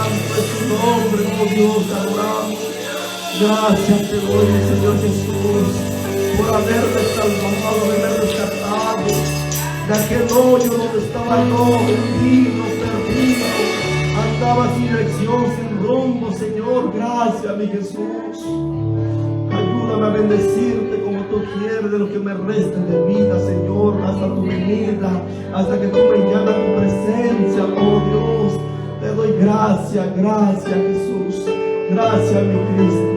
santo es tu nombre, oh Dios, te adoramos. Gracias te doy, Señor Jesús, por haberme salvado, haberme rescatado de aquel hoyo donde estaba yo, hundido, perdido, andaba sin dirección, sin rumbo, Señor. Gracias, mi Jesús. Ayúdame a bendecirte como tú quieres, de lo que me resta de vida, Señor, hasta tu venida, hasta que tú me llames a tu presencia, oh Dios. Te doy gracias, gracias, Jesús. Gracias, mi Cristo.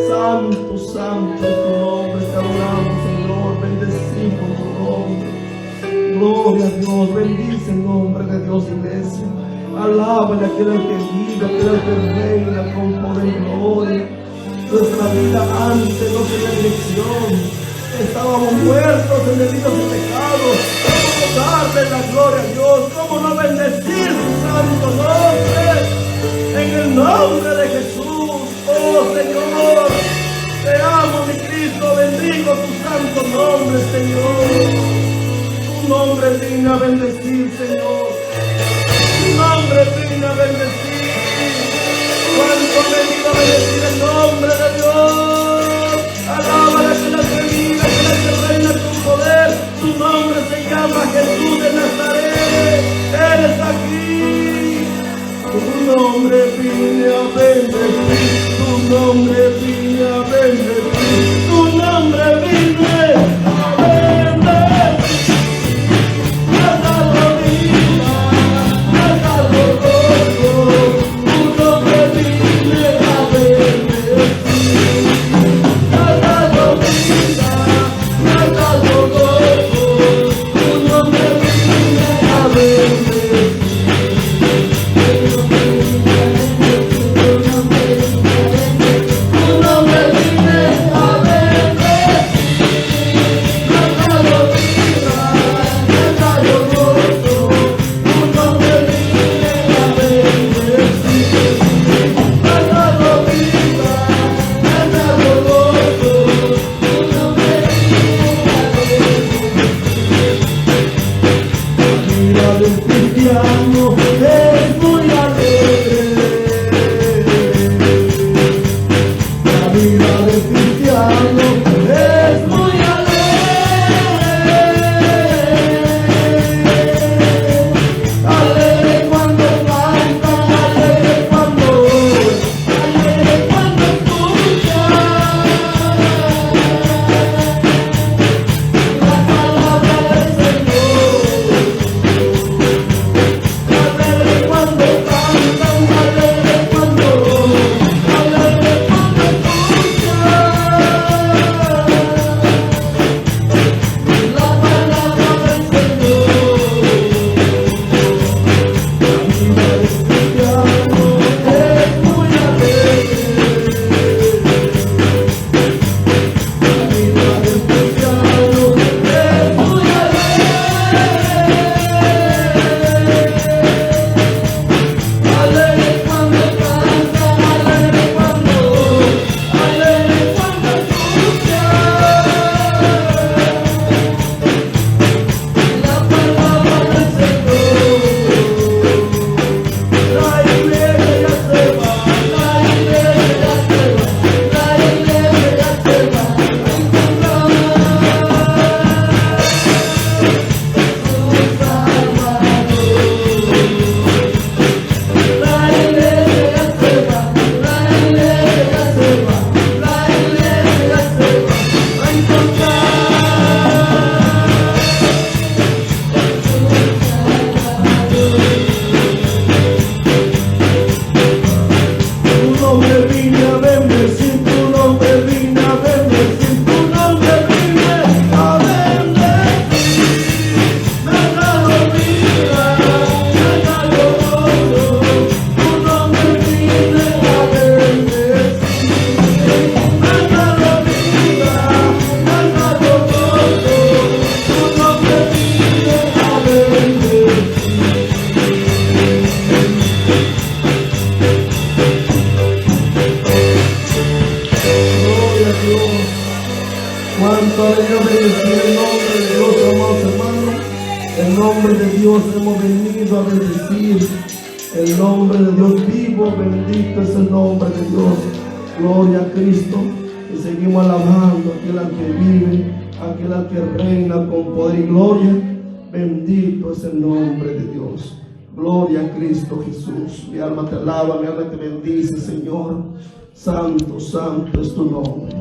Santo, santo es tu nombre, te adoramos, Señor. Bendecimos tu nombre. Gloria a Dios, bendice el nombre de Dios, iglesia. Alábale a aquel que vive, aquel que reina con poder y gloria. Nuestra vida antes no tenía dirección. Estábamos muertos en delitos y pecados. ¿Cómo darle la gloria a Dios? ¿Cómo no bendecir su santo nombre? En el nombre de Jesús, oh Señor, te amo, mi Cristo, bendigo tu santo nombre, Señor. Tu nombre viene a bendecir, Señor. Tu nombre viene a bendecir. Cuánto me vino a bendecir el nombre de Dios. Alábale que la que vive, que la que reina con poder. Su nombre se llama Jesús de Nazaret. Él está aquí. Tu nombre viene a bendecir. Tu nombre viene a bendecir. Tu nombre viene a bendecir. Has dado vida, has dado gozo. Tu nombre viene a bendecir. Has dado vida, has dado gozo. Tu nombre viene a bendecir. Cuánto alegra bendecir el nombre de Dios, amados hermanos. El nombre de Dios hemos venido a bendecir. El nombre de Dios vivo, bendito es el nombre de Dios. Gloria a Cristo. Y seguimos alabando a aquel al que vive, a aquel al que reina con poder y gloria. Bendito es el nombre de Dios. Gloria a Cristo Jesús. Mi alma te alaba, mi alma te bendice, Señor. Santo, santo es tu nombre.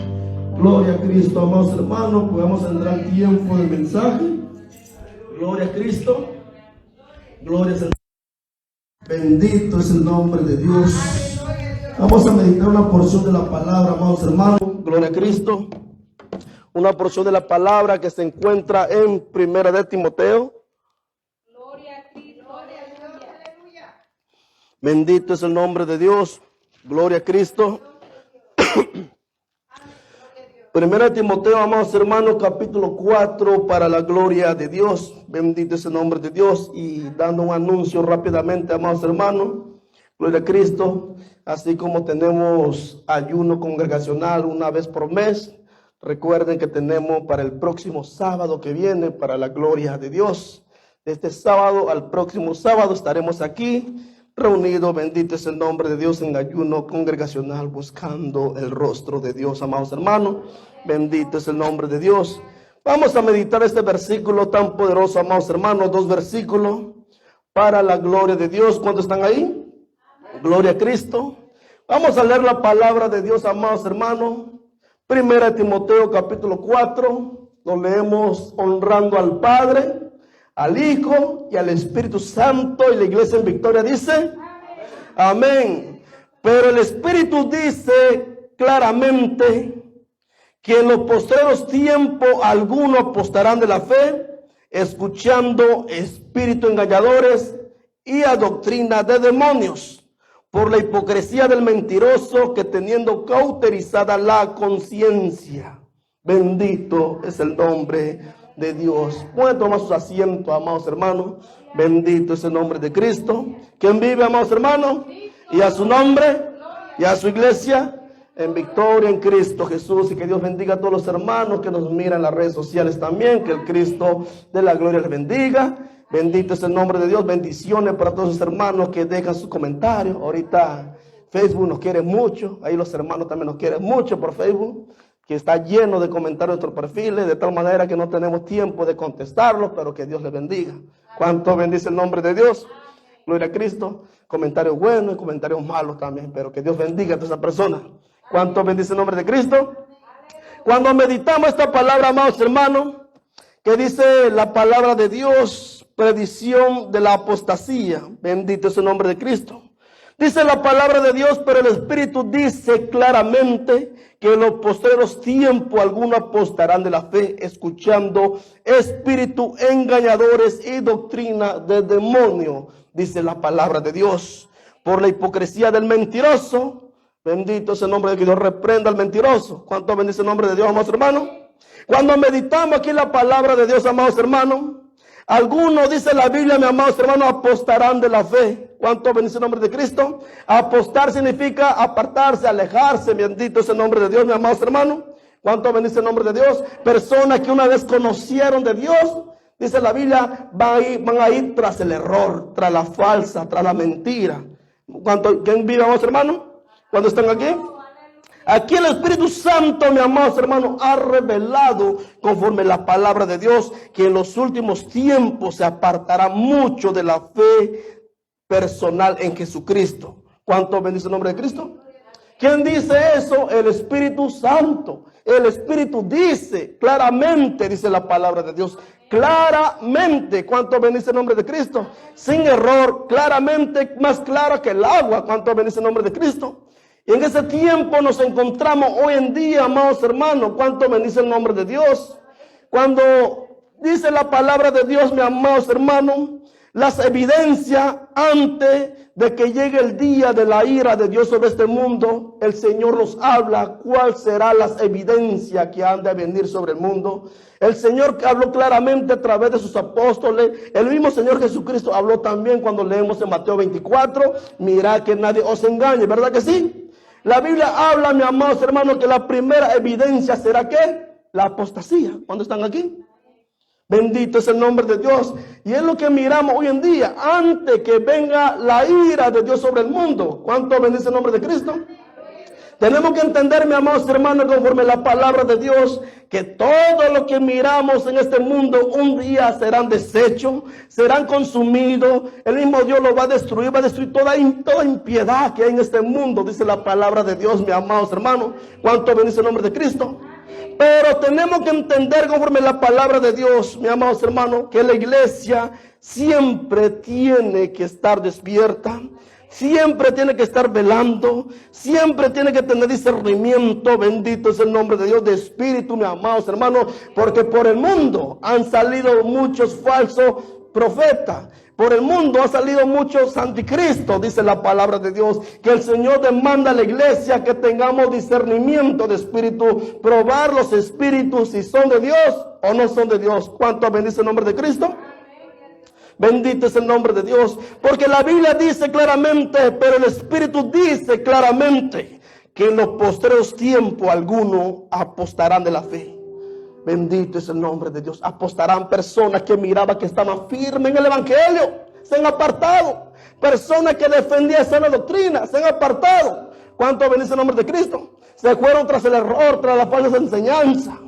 Gloria a Cristo, amados hermanos. Podemos entrar al tiempo del mensaje. Gloria a Cristo. Gloria a Dios. Bendito es el nombre de Dios. Vamos a meditar una porción de la palabra, amados hermanos. Gloria a Cristo. Una porción de la palabra que se encuentra en Primera de Timoteo. Gloria a Cristo. Aleluya. Bendito es el nombre de Dios. Gloria a Cristo. Primera de Timoteo, amados hermanos, capítulo 4, para la gloria de Dios. Bendito es el nombre de Dios. Y dando un anuncio rápidamente, amados hermanos. Gloria a Cristo. Así como tenemos ayuno congregacional una vez por mes, recuerden que tenemos para el próximo sábado que viene, para la gloria de Dios. De este sábado al próximo sábado estaremos aquí reunidos, bendito es el nombre de Dios, en ayuno congregacional, buscando el rostro de Dios, amados hermanos. Bendito es el nombre de Dios. Vamos a meditar este versículo tan poderoso, amados hermanos, 2 versículos para la gloria de Dios. ¿Cuántos están ahí? Gloria a Cristo. Vamos a leer la palabra de Dios, amados hermanos. Primera de Timoteo, capítulo 4. Lo leemos honrando al Padre, al Hijo y al Espíritu Santo. Y la iglesia en victoria dice: amén. Pero el Espíritu dice claramente que en los postreros tiempos algunos apostarán de la fe, escuchando espíritus engañadores y a doctrina de demonios, por la hipocresía del mentiroso, que teniendo cauterizada la conciencia. Bendito es el nombre de Dios. Pueden tomar sus asientos, amados hermanos. Bendito es el nombre de Cristo. ¿Quién vive, amados hermanos? Y a su nombre y a su iglesia en victoria en Cristo Jesús. Y que Dios bendiga a todos los hermanos que nos miran en las redes sociales también. Que el Cristo de la gloria les bendiga. Bendito es el nombre de Dios. Bendiciones para todos los hermanos que dejan sus comentarios. Ahorita Facebook nos quiere mucho. Ahí los hermanos también nos quieren mucho por Facebook, que está lleno de comentarios de nuestros perfiles, de tal manera que no tenemos tiempo de contestarlos, pero que Dios les bendiga. ¿Cuánto bendice el nombre de Dios? Gloria a Cristo. Comentarios buenos y comentarios malos también, pero que Dios bendiga a todas esas personas. ¿Cuánto bendice el nombre de Cristo? Cuando meditamos esta palabra, amados hermanos, que dice la palabra de Dios, predicción de la apostasía. Bendito es el nombre de Cristo. Dice la palabra de Dios, pero el Espíritu dice claramente que en los postreros tiempos algunos apostarán de la fe, escuchando espíritus engañadores y doctrina de demonio. Dice la palabra de Dios, por la hipocresía del mentiroso. Bendito es el nombre de Dios, reprenda al mentiroso. ¿Cuánto bendice el nombre de Dios, amados hermanos? Cuando meditamos aquí la palabra de Dios, amados hermanos, algunos, dice la Biblia, mis amados hermanos, apostarán de la fe. ¿Cuánto bendice el nombre de Cristo? Apostar significa apartarse, alejarse. Bendito es el nombre de Dios, mis amados hermanos. ¿Cuánto bendice el nombre de Dios? Personas que una vez conocieron de Dios, dice la Biblia, van a ir tras el error, tras la falsa, tras la mentira. ¿Quién vive, amados hermanos? ¿Cuándo están aquí? Aquí el Espíritu Santo, mis amados hermanos, ha revelado, conforme la palabra de Dios, que en los últimos tiempos se apartará mucho de la fe personal en Jesucristo. ¿Cuánto bendice el nombre de Cristo? ¿Quién dice eso? El Espíritu Santo. El Espíritu dice claramente, dice la palabra de Dios, claramente. ¿Cuánto bendice el nombre de Cristo? Sin error, claramente, más clara que el agua. ¿Cuánto bendice el nombre de Cristo? Y en ese tiempo nos encontramos hoy en día, amados hermanos. ¿Cuánto bendice el nombre de Dios? Cuando dice la palabra de Dios, mis amados hermanos, las evidencias antes de que llegue el día de la ira de Dios sobre este mundo, el Señor nos habla cuál será las evidencias que han de venir sobre el mundo. El Señor habló claramente a través de sus apóstoles. El mismo Señor Jesucristo habló también cuando leemos en Mateo 24. Mirad que nadie os engañe, ¿verdad que sí? La Biblia habla, mis amados hermanos, que la primera evidencia será ¿qué? La apostasía. ¿Cuándo están aquí? Bendito es el nombre de Dios. Y es lo que miramos hoy en día, antes que venga la ira de Dios sobre el mundo. ¿Cuánto bendice el nombre de Cristo? Tenemos que entender, mis amados hermanos, conforme la palabra de Dios, que todo lo que miramos en este mundo un día serán desechos, serán consumidos. El mismo Dios lo va a destruir toda impiedad que hay en este mundo, dice la palabra de Dios, mis amados hermanos. ¿Cuánto bendice el nombre de Cristo? Pero tenemos que entender conforme la palabra de Dios, mis amados hermanos, que la iglesia siempre tiene que estar despierta. Siempre tiene que estar velando, siempre tiene que tener discernimiento. Bendito es el nombre de Dios, de espíritu, mis amados hermanos, porque por el mundo han salido muchos falsos profetas. Por el mundo han salido muchos anticristos, dice la palabra de Dios, que el Señor demanda a la iglesia que tengamos discernimiento de espíritu, probar los espíritus si son de Dios o no son de Dios. ¿Cuánto bendice el nombre de Cristo? Bendito es el nombre de Dios, porque la Biblia dice claramente, pero el Espíritu dice claramente, que en los postreros tiempos algunos apostarán de la fe. Bendito es el nombre de Dios. Apostarán personas que miraban que estaban firmes en el Evangelio, se han apartado. Personas que defendían sana doctrina, se han apartado. ¿Cuánto bendice el nombre de Cristo? Se fueron tras el error, tras la falsa enseñanza.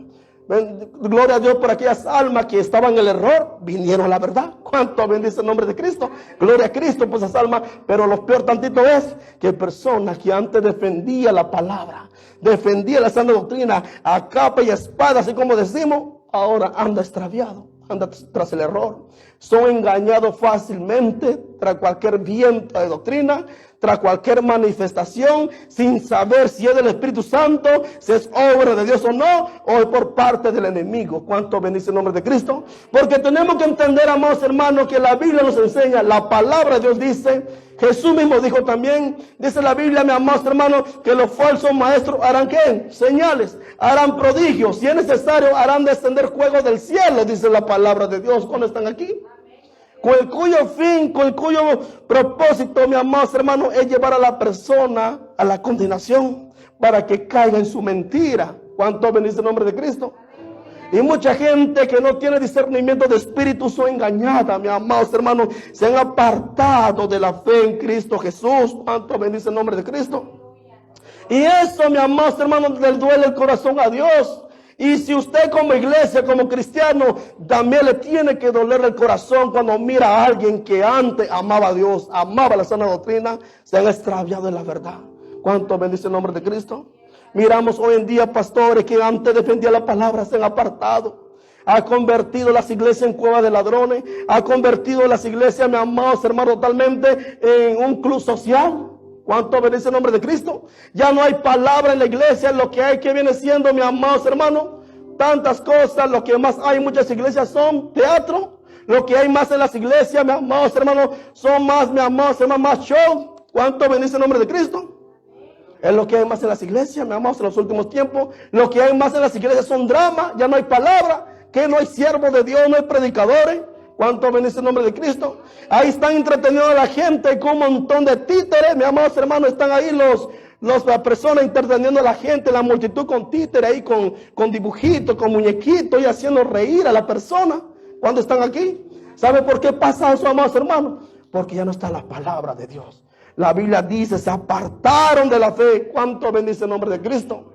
Gloria a Dios por aquellas almas que estaban en el error, vinieron a la verdad. ¿Cuánto bendice el nombre de Cristo? Gloria a Cristo por esas almas. Pero lo peor tantito es que personas que antes defendían la palabra, defendían la sana doctrina a capa y espada, así como decimos, ahora anda extraviado, anda tras el error. Son engañados fácilmente tras cualquier viento de doctrina, tras cualquier manifestación, sin saber si es del Espíritu Santo, si es obra de Dios o no, o es por parte del enemigo. ¿Cuánto bendice el nombre de Cristo? Porque tenemos que entender, amados hermanos, que la Biblia nos enseña, la palabra de Dios dice, Jesús mismo dijo también, dice la Biblia, mis amados hermanos, que los falsos maestros harán ¿qué? Señales, harán prodigios, si es necesario harán descender fuego del cielo, dice la palabra de Dios. ¿Cuándo están aquí? Con el cuyo fin, con el cuyo propósito, mis amados hermanos, es llevar a la persona a la condenación para que caiga en su mentira. ¿Cuánto bendice el nombre de Cristo? Y mucha gente que no tiene discernimiento de espíritu son engañadas, mis amados hermanos, se han apartado de la fe en Cristo Jesús. ¿Cuánto bendice el nombre de Cristo? Y eso, mis amados hermanos, le duele el corazón a Dios. Y si usted como iglesia, como cristiano, también le tiene que doler el corazón cuando mira a alguien que antes amaba a Dios, amaba la sana doctrina, se han extraviado de la verdad. ¿Cuánto bendice el nombre de Cristo? Miramos hoy en día pastores que antes defendían la palabra, se han apartado. Ha convertido las iglesias en cuevas de ladrones. Ha convertido las iglesias, mis amados hermanos, totalmente en un club social. ¿Cuánto bendice el nombre de Cristo? Ya no hay palabra en la iglesia. Lo que hay que viene siendo, mis amados hermanos, tantas cosas. Lo que más hay en muchas iglesias son teatro. Lo que hay más en las iglesias, mis amados hermanos, son más, mis amados hermanos, más show. ¿Cuánto bendice el nombre de Cristo? Es lo que hay más en las iglesias, mis amados, en los últimos tiempos. Lo que hay más en las iglesias son dramas. Ya no hay palabra. Que no hay siervos de Dios, no hay predicadores. ¿Cuánto bendice el nombre de Cristo? Ahí están entreteniendo a la gente con un montón de títeres. Mis amados hermanos, están ahí las personas entreteniendo a la gente, la multitud con títeres, ahí con dibujitos, con muñequitos y haciendo reír a la persona cuando están aquí. ¿Sabe por qué pasa eso, amados hermanos? Porque ya no está la palabra de Dios. La Biblia dice, se apartaron de la fe. ¿Cuánto bendice el nombre de Cristo?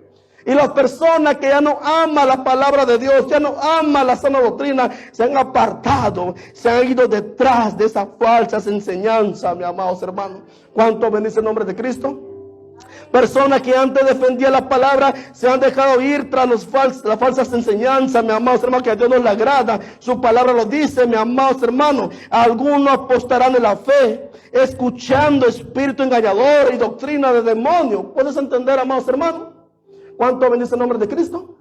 Y las personas que ya no aman la palabra de Dios, ya no aman la sana doctrina, se han apartado, se han ido detrás de esas falsas enseñanzas, mis amados hermanos. ¿Cuánto bendice el nombre de Cristo? Personas que antes defendían la palabra, se han dejado ir tras las falsas enseñanzas, mis amados hermanos, que a Dios no le agrada. Su palabra lo dice, mis amados hermanos. Algunos apostarán de la fe, escuchando espíritu engañador y doctrina de demonios. ¿Puedes entender, amados hermanos? ¿Cuánto bendice el nombre de Cristo?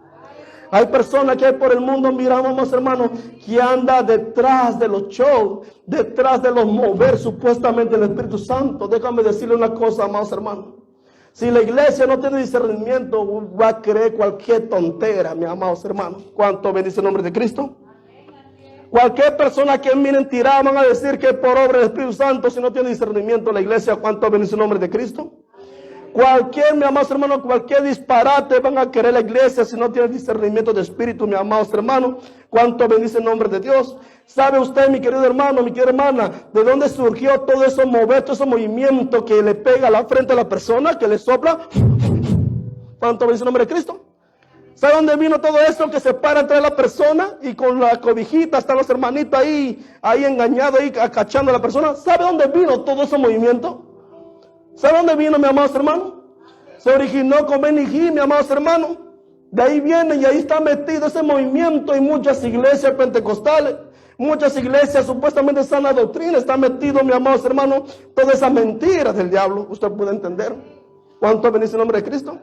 Hay personas que hay por el mundo, miramos, hermanos, que anda detrás de los shows, detrás de los mover supuestamente el Espíritu Santo. Déjame decirle una cosa, amados hermanos. Si la iglesia no tiene discernimiento, va a creer cualquier tontera, mis amados hermanos. ¿Cuánto bendice el nombre de Cristo? Cualquier persona que miren tirada van a decir que por obra del Espíritu Santo, si no tiene discernimiento la iglesia, ¿cuánto bendice el nombre de Cristo? Cualquier, mi amados hermanos, cualquier disparate van a querer la iglesia si no tiene discernimiento de espíritu, mi amados hermanos. ¿Cuánto bendice el nombre de Dios? ¿Sabe usted, mi querido hermano, mi querida hermana, de dónde surgió todo eso mover, todo ese movimiento que le pega a la frente a la persona, que le sopla? ¿Cuánto bendice el nombre de Cristo? ¿Sabe dónde vino todo eso que se para entre la persona y con la cobijita están los hermanitos ahí engañados, ahí acachando a la persona? ¿Sabe dónde vino todo ese movimiento? ¿Sabe dónde vino, mi amados hermanos? Se originó con Benny Hinn, mi amados hermanos. De ahí viene y ahí está metido ese movimiento en muchas iglesias pentecostales. Muchas iglesias supuestamente sana doctrina. Está metido, mi amados hermanos, toda esa mentira del diablo. Usted puede entender. ¿Cuánto bendice el nombre de Cristo?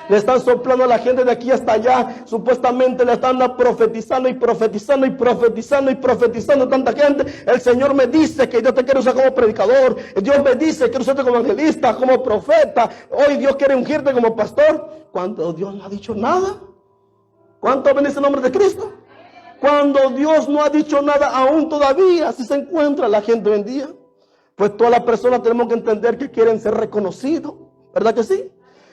Le están soplando a la gente de aquí hasta allá. Supuestamente le están profetizando y profetizando y profetizando y profetizando a tanta gente. El Señor me dice que Dios te quiere usar como predicador. Dios me dice que quiere usarte como evangelista, como profeta. Hoy Dios quiere ungirte como pastor. Cuando Dios no ha dicho nada. ¿Cuánto bendice el nombre de Cristo? Cuando Dios no ha dicho nada aún todavía. Así se encuentra la gente hoy en día. Pues todas las personas tenemos que entender que quieren ser reconocidos. ¿Verdad que sí?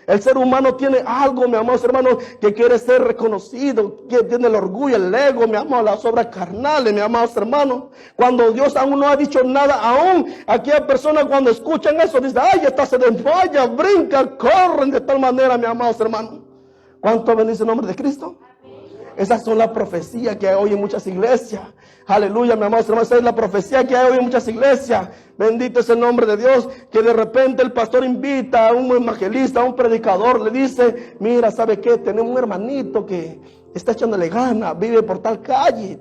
El ser humano tiene algo, mi amados hermanos, que quiere ser reconocido, que tiene el orgullo, el ego, mi amado, las obras carnales, mi amados hermanos. Cuando Dios aún no ha dicho nada, aún aquellas personas cuando escuchan eso, dicen, ay, esta se desmaya, brinca, corren de tal manera, mi amados hermanos. ¿Cuánto bendice el nombre de Cristo? Esas son las profecías que hay hoy en muchas iglesias. Aleluya, mi amados hermanos, esa es la profecía que hay hoy en muchas iglesias. Bendito es el nombre de Dios, que de repente el pastor invita a un evangelista, a un predicador, le dice, mira, ¿sabe qué? Tenemos un hermanito que está echándole gana, vive por tal calle,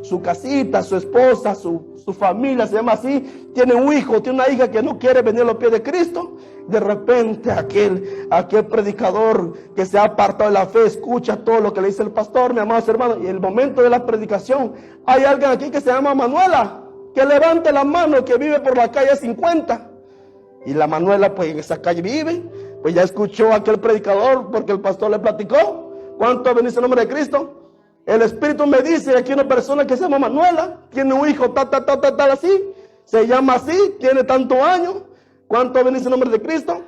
su casita, su esposa, su familia, se llama así, tiene un hijo, tiene una hija que no quiere venir a los pies de Cristo. De repente aquel predicador que se ha apartado de la fe escucha todo lo que le dice el pastor, mi amados hermanos, y en el momento de la predicación hay alguien aquí que se llama Manuela, que levante la mano, que vive por la calle 50. Y la Manuela pues en esa calle vive, pues ya escuchó a aquel predicador porque el pastor le platicó. ¿Cuánto bendice el nombre de Cristo? El Espíritu me dice aquí una persona que se llama Manuela, tiene un hijo tal así, se llama así, tiene tantos años. ¿Cuánto bendice el nombre de Cristo?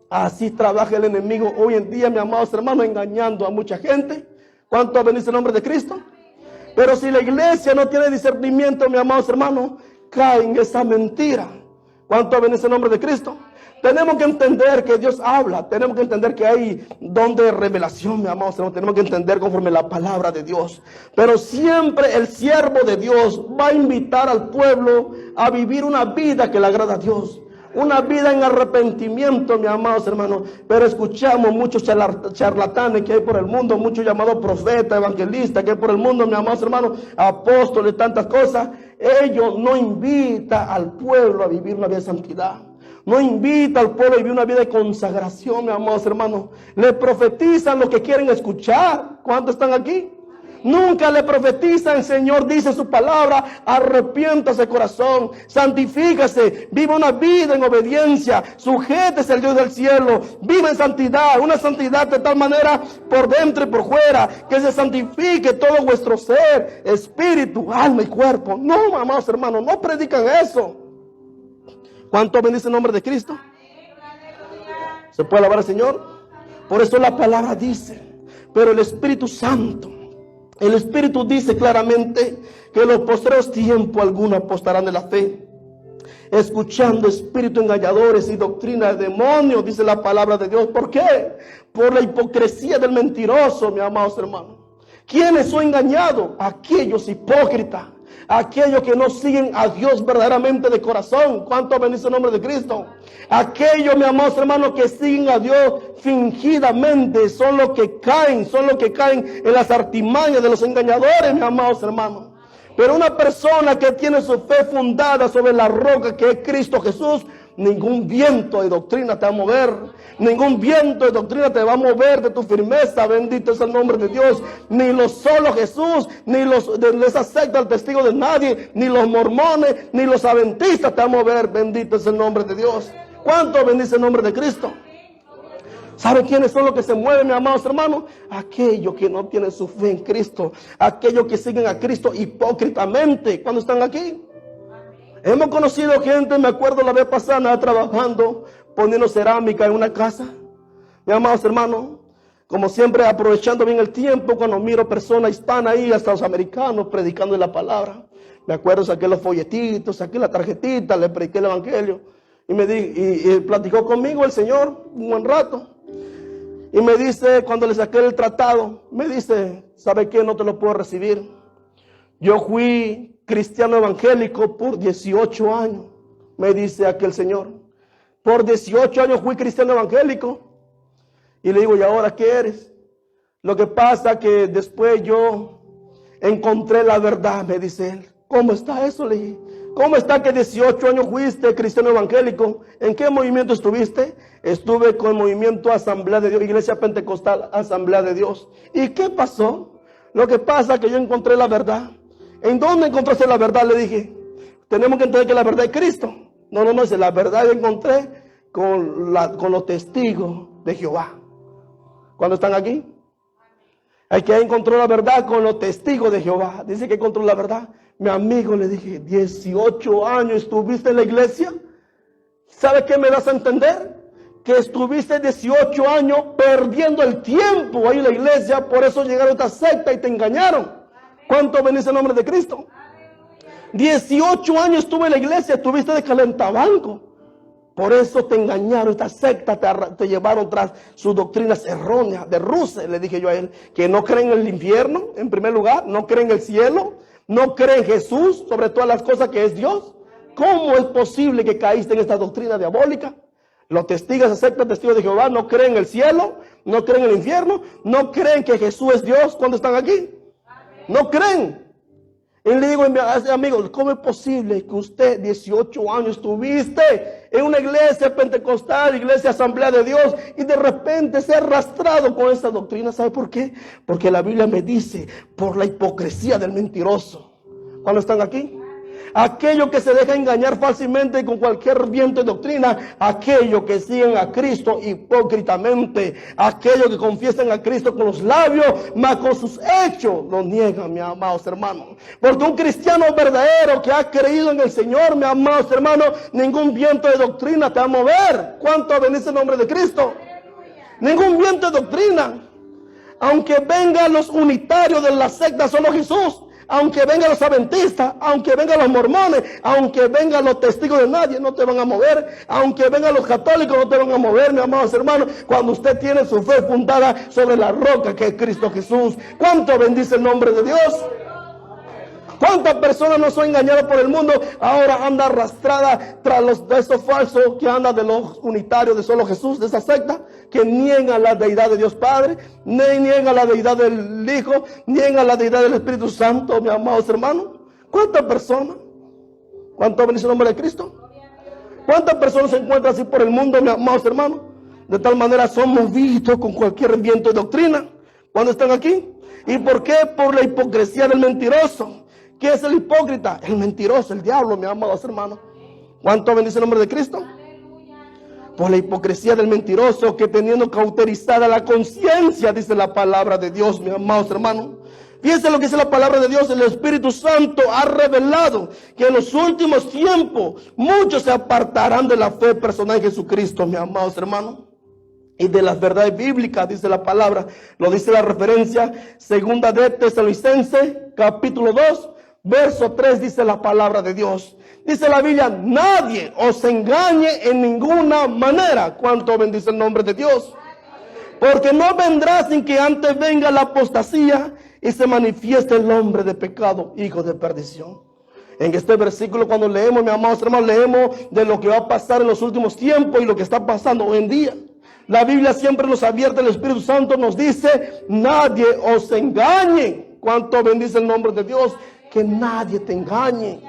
Así trabaja el enemigo hoy en día, mi amados hermanos, engañando a mucha gente. ¿Cuánto bendice el nombre de Cristo? Pero si la iglesia no tiene discernimiento, mi amados hermanos, cae en esa mentira. ¿Cuánto bendice el nombre de Cristo? Tenemos que entender que Dios habla. Tenemos que entender que hay don de revelación, mi amados hermanos. Tenemos que entender conforme la palabra de Dios. Pero siempre el siervo de Dios va a invitar al pueblo a vivir una vida que le agrada a Dios. Una vida en arrepentimiento, mis amados hermanos. Pero escuchamos muchos charlatanes que hay por el mundo, muchos llamados profetas, evangelistas que hay por el mundo, mis amados hermanos, apóstoles, tantas cosas. Ellos no invitan al pueblo a vivir una vida de santidad. No invita al pueblo a vivir una vida de consagración, mis amados hermanos. Le profetizan lo que quieren escuchar. ¿Cuántos están aquí? Nunca le profetizan, el Señor dice su palabra, arrepiéntase corazón, santifícase, viva una vida en obediencia, sujétese al Dios del cielo, viva en santidad, una santidad de tal manera por dentro y por fuera, que se santifique todo vuestro ser, espíritu, alma y cuerpo. No, amados hermanos, no predican eso. ¿Cuánto bendice el nombre de Cristo? ¿Se puede alabar al Señor? Por eso la palabra dice, pero el Espíritu Santo, el Espíritu dice claramente que en los postreros tiempos algunos apostarán de la fe, escuchando espíritus engañadores y doctrina de demonios, dice la palabra de Dios. ¿Por qué? Por la hipocresía del mentiroso, mis amados hermanos. ¿Quiénes son engañados? Aquellos hipócritas, aquellos que no siguen a Dios verdaderamente de corazón. ¿Cuánto bendice el nombre de Cristo? Aquellos, mis amados hermanos, que siguen a Dios fingidamente, son los que caen en las artimañas de los engañadores, mis amados hermanos. Pero una persona que tiene su fe fundada sobre la roca que es Cristo Jesús, ningún viento de doctrina te va a mover. Ningún viento de doctrina te va a mover de tu firmeza. Bendito es el nombre de Dios. Ni los solo Jesús, ni los de esa secta, el testigo de nadie, ni los mormones, ni los adventistas te va a mover. Bendito es el nombre de Dios. ¿Cuánto bendice el nombre de Cristo? ¿Sabe quiénes son los que se mueven, mis amados hermanos? Aquellos que no tienen su fe en Cristo. Aquellos que siguen a Cristo hipócritamente cuando están aquí. Hemos conocido gente, me acuerdo la vez pasada trabajando poniendo cerámica en una casa. Mis amados hermanos, como siempre aprovechando bien el tiempo, cuando miro personas hispanas ahí, hasta los americanos, predicando la palabra. Me acuerdo, saqué los folletitos, saqué la tarjetita, le prediqué el evangelio. Y platicó conmigo el Señor un buen rato. Y me dice, cuando le saqué el tratado, me dice, ¿sabe qué? No te lo puedo recibir. Yo fui cristiano evangélico por 18 años, me dice aquel señor. Por 18 años fui cristiano evangélico. Y le digo, ¿y ahora qué eres? Lo que pasa que después yo encontré la verdad, me dice él. ¿Cómo está eso? Le dije. ¿Cómo está que 18 años fuiste cristiano evangélico? ¿En qué movimiento estuviste? Estuve con el movimiento Asamblea de Dios, Iglesia Pentecostal, Asamblea de Dios. ¿Y qué pasó? Lo que pasa es que yo encontré la verdad. ¿En dónde encontraste la verdad? Le dije. Tenemos que entender que la verdad es Cristo. No, es la verdad que encontré con los testigos de Jehová. ¿Cuándo están aquí? Hay que encontrar la verdad con los testigos de Jehová. Dice que encontró la verdad. Mi amigo, le dije, 18 años estuviste en la iglesia. ¿Sabe qué me das a entender? Que estuviste 18 años perdiendo el tiempo ahí en la iglesia. Por eso llegaron a esta secta y te engañaron. ¿Cuánto bendice el nombre de Cristo? 18 años estuve en la iglesia, estuviste de calentabanco. Por eso te engañaron, esta secta te llevaron tras sus doctrinas erróneas de Russell. Le dije yo a él, que no creen en el infierno, en primer lugar, no creen en el cielo, no creen en Jesús, sobre todas las cosas que es Dios. ¿Cómo es posible que caíste en esta doctrina diabólica? Los testigos de secta, testigos de Jehová, no creen en el cielo, no creen en el infierno, no creen que Jesús es Dios cuando están aquí. No creen. Y le digo a ese amigo, ¿cómo es posible que usted 18 años estuviste en una iglesia pentecostal, iglesia Asamblea de Dios, y de repente se ha arrastrado con esa doctrina? ¿Sabe por qué? Porque la Biblia me dice, por la hipocresía del mentiroso. ¿Cuándo están aquí? Aquellos que se dejan engañar fácilmente con cualquier viento de doctrina, aquellos que siguen a Cristo hipócritamente, aquellos que confiesan a Cristo con los labios, mas con sus hechos lo niegan, mis amados hermanos. Porque un cristiano verdadero que ha creído en el Señor, mis amados hermanos, ningún viento de doctrina te va a mover. ¿Cuánto bendice el nombre de Cristo? Ningún viento de doctrina. Aunque vengan los unitarios de la secta solo Jesús, aunque vengan los adventistas, aunque vengan los mormones, aunque vengan los testigos de nadie, no te van a mover. Aunque vengan los católicos, no te van a mover, mis amados hermanos, cuando usted tiene su fe fundada sobre la roca que es Cristo Jesús. ¿Cuánto bendice el nombre de Dios? ¿Cuántas personas no son engañadas por el mundo? Ahora anda arrastrada tras de estos falsos que andan de los unitarios de solo Jesús, de esa secta, que niegan la deidad de Dios Padre, niegan la deidad del Hijo, niegan la deidad del Espíritu Santo, mis amados hermanos. ¿Cuántas personas? ¿Cuánto bendice el nombre de Cristo? ¿Cuántas personas se encuentran así por el mundo, mis amados hermanos? De tal manera son movidos con cualquier viento de doctrina cuando están aquí. ¿Y por qué? Por la hipocresía del mentiroso. ¿Qué es el hipócrita? El mentiroso, el diablo, mis amados hermanos. ¿Cuánto bendice el nombre de Cristo? Por la hipocresía del mentiroso, que teniendo cauterizada la conciencia, dice la palabra de Dios, mis amados hermanos. Fíjense lo que dice la palabra de Dios. El Espíritu Santo ha revelado que en los últimos tiempos muchos se apartarán de la fe personal en Jesucristo, mis amados hermanos. Y de las verdades bíblicas, dice la palabra, lo dice la referencia, segunda de Tesalonicenses, capítulo 2, verso 3, dice la palabra de Dios. Dice la Biblia, nadie os engañe en ninguna manera. ¿Cuánto bendice el nombre de Dios? Porque no vendrá sin que antes venga la apostasía y se manifieste el hombre de pecado, hijo de perdición. En este versículo, cuando leemos, mis amados hermanos, leemos de lo que va a pasar en los últimos tiempos y lo que está pasando hoy en día. La Biblia siempre nos advierte, el Espíritu Santo nos dice, nadie os engañe. ¿Cuánto bendice el nombre de Dios? Que nadie te engañe.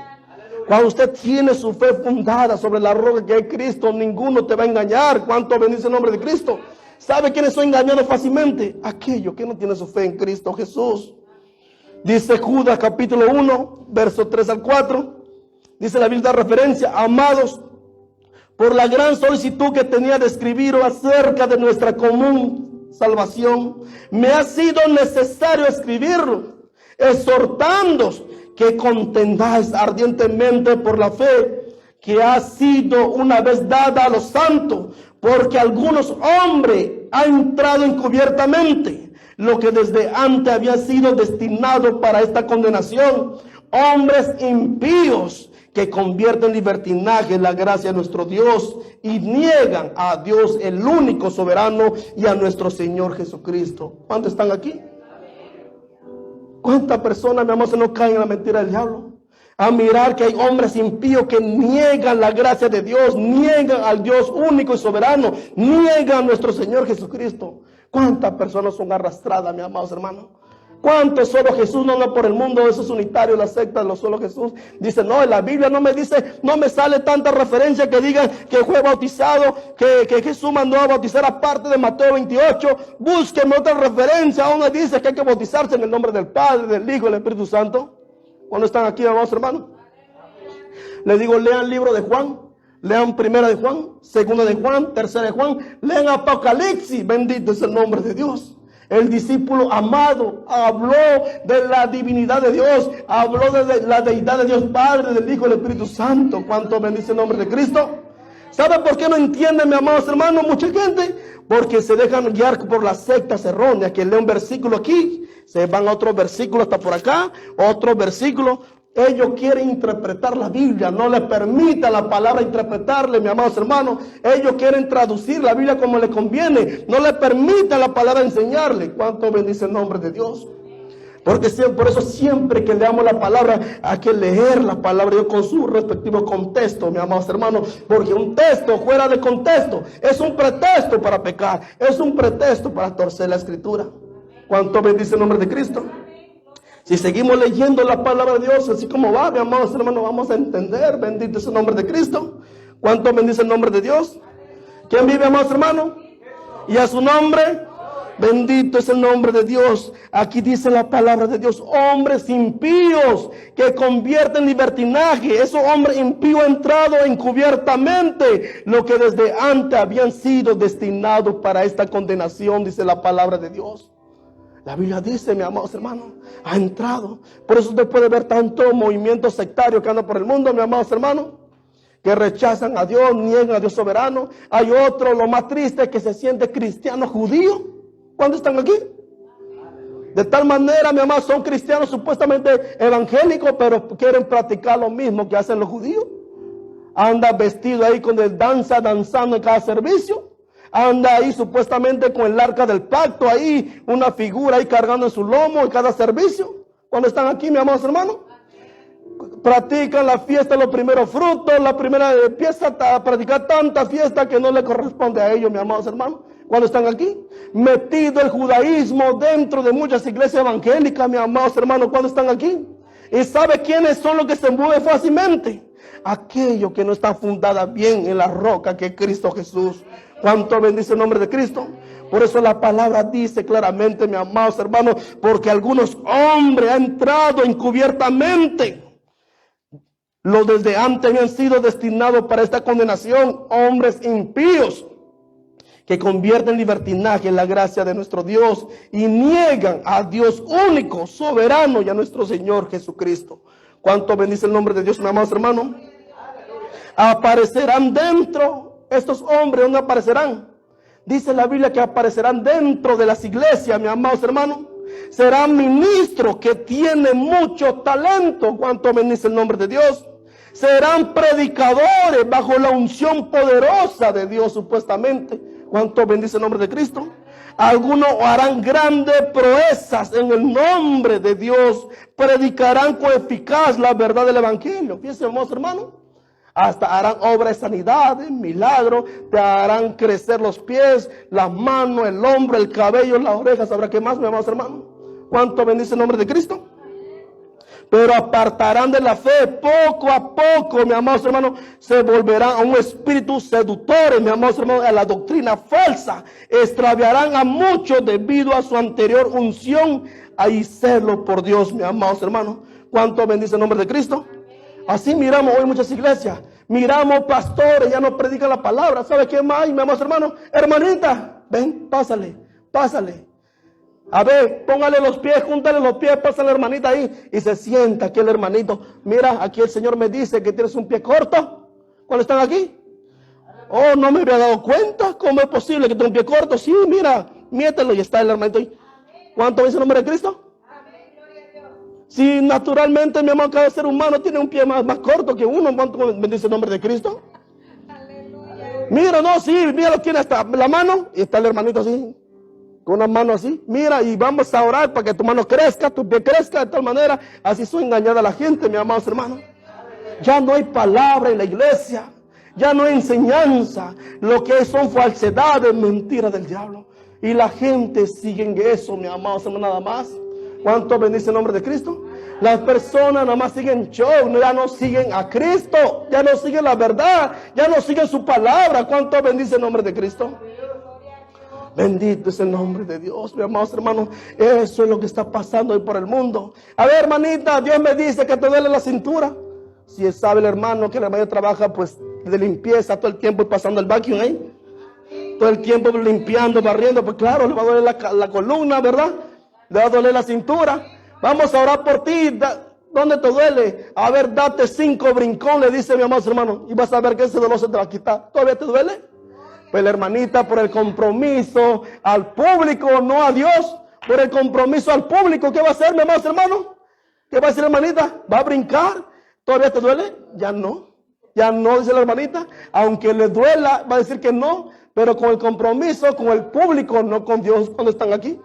Cuando usted tiene su fe fundada sobre la roca que es Cristo, ninguno te va a engañar. ¿Cuánto bendice el nombre de Cristo? ¿Sabe quiénes son engañados fácilmente? Aquellos que no tienen su fe en Cristo Jesús. Dice Judas capítulo 1, verso 3 al 4. Dice la Biblia de referencia, amados, por la gran solicitud que tenía de escribir acerca de nuestra común salvación, me ha sido necesario escribirlo, exhortándoos que contendáis ardientemente por la fe que ha sido una vez dada a los santos, porque algunos hombres han entrado encubiertamente, lo que desde antes había sido destinado para esta condenación, hombres impíos que convierten en libertinaje la gracia de nuestro Dios y niegan a Dios el único soberano y a nuestro Señor Jesucristo. ¿Cuántos están aquí? ¿Cuántas personas, mi amor, se nos caen en la mentira del diablo? A mirar que hay hombres impíos que niegan la gracia de Dios, niegan al Dios único y soberano, niegan a nuestro Señor Jesucristo. ¿Cuántas personas son arrastradas, mis amados hermanos? ¿Cuántos solo Jesús? No por el mundo, esos unitarios, la secta de los solo Jesús. Dice, no, en la Biblia no me dice, no me sale tanta referencia que digan que fue bautizado, que Jesús mandó a bautizar aparte de Mateo 28. Búsqueme otra referencia donde dice que hay que bautizarse en el nombre del Padre, del Hijo y del Espíritu Santo. ¿Cuándo están aquí, amados hermanos? Les digo, lean el libro de Juan, lean primera de Juan, segunda de Juan, tercera de Juan, lean Apocalipsis, bendito es el nombre de Dios. El discípulo amado habló de la divinidad de Dios, habló de la deidad de Dios Padre, del Hijo y del Espíritu Santo. ¿Cuánto bendice el nombre de Cristo? ¿Sabe por qué no entienden, mis amados hermanos, mucha gente? Porque se dejan guiar por las sectas erróneas, que lee un versículo aquí, se van a otro versículo hasta por acá, otro versículo. Ellos quieren interpretar la Biblia, no les permita la palabra interpretarle, mis amados hermanos. Ellos quieren traducir la Biblia como les conviene, no les permita la palabra enseñarle. ¿Cuánto bendice el nombre de Dios? Porque por eso siempre que leamos la palabra hay que leer la palabra de Dios con su respectivo contexto, mis amados hermanos. Porque un texto fuera de contexto es un pretexto para pecar, es un pretexto para torcer la escritura. ¿Cuánto bendice el nombre de Cristo? Si seguimos leyendo la palabra de Dios así como va, mis amados hermanos, vamos a entender. Bendito es el nombre de Cristo. ¿Cuánto bendice el nombre de Dios? ¿Quién vive, amados hermanos? Y a su nombre, bendito es el nombre de Dios. Aquí dice la palabra de Dios, hombres impíos que convierten en libertinaje. Esos hombres impíos han entrado encubiertamente, lo que desde antes habían sido destinados para esta condenación, dice la palabra de Dios. La Biblia dice, mis amados hermanos, ha entrado. Por eso usted puede ver tanto movimiento sectario que anda por el mundo, mis amados hermanos, que rechazan a Dios, niegan a Dios soberano. Hay otro, lo más triste, que se siente cristiano judío. ¿Cuándo están aquí? De tal manera, mis amados, son cristianos supuestamente evangélicos, pero quieren practicar lo mismo que hacen los judíos. Anda vestido ahí con el danzando en cada servicio. Anda ahí supuestamente con el arca del pacto, ahí una figura ahí cargando en su lomo en cada servicio. Cuando están aquí, mis amados hermanos, practican la fiesta de los primeros frutos, la primera empieza a practicar tanta fiesta que no le corresponde a ellos, mis amados hermanos. Cuando están aquí, metido el judaísmo dentro de muchas iglesias evangélicas, mis amados hermanos, cuando están aquí. ¿Y sabe quiénes son los que se mueven fácilmente? Aquellos que no están fundados bien en la roca que es Cristo Jesús. ¿Cuánto bendice el nombre de Cristo? Por eso la palabra dice claramente, mis amados hermanos, porque algunos hombres han entrado encubiertamente. Los desde antes habían sido destinados para esta condenación, hombres impíos que convierten en libertinaje la gracia de nuestro Dios y niegan a Dios único, soberano y a nuestro Señor Jesucristo. ¿Cuánto bendice el nombre de Dios, mis amados hermanos? Aparecerán dentro. Estos hombres, ¿dónde aparecerán? Dice la Biblia que aparecerán dentro de las iglesias, mis amados hermanos. Serán ministros que tienen mucho talento. ¿Cuánto bendice el nombre de Dios? Serán predicadores bajo la unción poderosa de Dios, supuestamente. ¿Cuánto bendice el nombre de Cristo? Algunos harán grandes proezas en el nombre de Dios. Predicarán con eficaz la verdad del evangelio. Fíjense, amados hermanos. Hasta harán obras de sanidades, milagros, te harán crecer los pies, las manos, el hombro, el cabello, las orejas. ¿Sabrá qué más, mis amados hermanos? ¿Cuánto bendice el nombre de Cristo? Pero apartarán de la fe poco a poco, mis amados hermanos, se volverán a un espíritu seductor, mis amados hermanos, a la doctrina falsa. Extraviarán a muchos debido a su anterior unción y celo por Dios, mis amados hermanos. ¿Cuánto bendice el nombre de Cristo? Así miramos hoy muchas iglesias, miramos pastores, ya no predican la palabra. ¿Sabe qué más hay, mis amados hermanos? Hermanita, ven, pásale. A ver, póngale los pies, júntale los pies, pásale la hermanita ahí y se sienta aquí el hermanito. Mira, aquí el Señor me dice que tienes un pie corto. cuando están aquí. Oh, no me había dado cuenta. ¿Cómo es posible que tenga un pie corto? Sí, mira, mételo y está el hermanito ahí. ¿Cuánto dice el nombre de Cristo? Si naturalmente, mi amado, cada ser humano tiene un pie más corto que uno, ¿cuánto bendice el nombre de Cristo? Mira, no, sí, mira, lo tiene hasta la mano y está el hermanito así, con una mano así. Mira, y vamos a orar para que tu mano crezca, tu pie crezca de tal manera. Así soy engañada la gente, mi amados hermanos. Ya no hay palabra en la iglesia, ya no hay enseñanza. Lo que son falsedades, mentiras del diablo. Y la gente sigue en eso, mi amados hermanos, nada más. ¿Cuánto bendice el nombre de Cristo? Las personas nada más siguen show, ya no siguen a Cristo, ya no siguen la verdad, ya no siguen su palabra. ¿Cuánto bendice el nombre de Cristo? Bendito es el nombre de Dios, mi amados hermanos. Eso es lo que está pasando hoy por el mundo. A ver, hermanita, Dios me dice que te duele la cintura. Si sabe el hermano que el hermano trabaja pues de limpieza todo el tiempo pasando el vacuum ahí, todo el tiempo limpiando, barriendo, pues claro, le va a doler la columna, ¿verdad? Le va a doler la cintura. Vamos a orar por ti. ¿Dónde te duele? A ver, date 5 brincones, dice mi amado hermano, y vas a ver que ese dolor se te va a quitar. ¿Todavía te duele? Pues la hermanita, por el compromiso al público, no a Dios, por el compromiso al público, ¿qué va a hacer, mi amado hermano? ¿Qué va a decir la hermanita? ¿Va a brincar? ¿Todavía te duele? Ya no. Ya no, dice la hermanita. Aunque le duela, va a decir que no, pero con el compromiso, con el público, no con Dios cuando están aquí.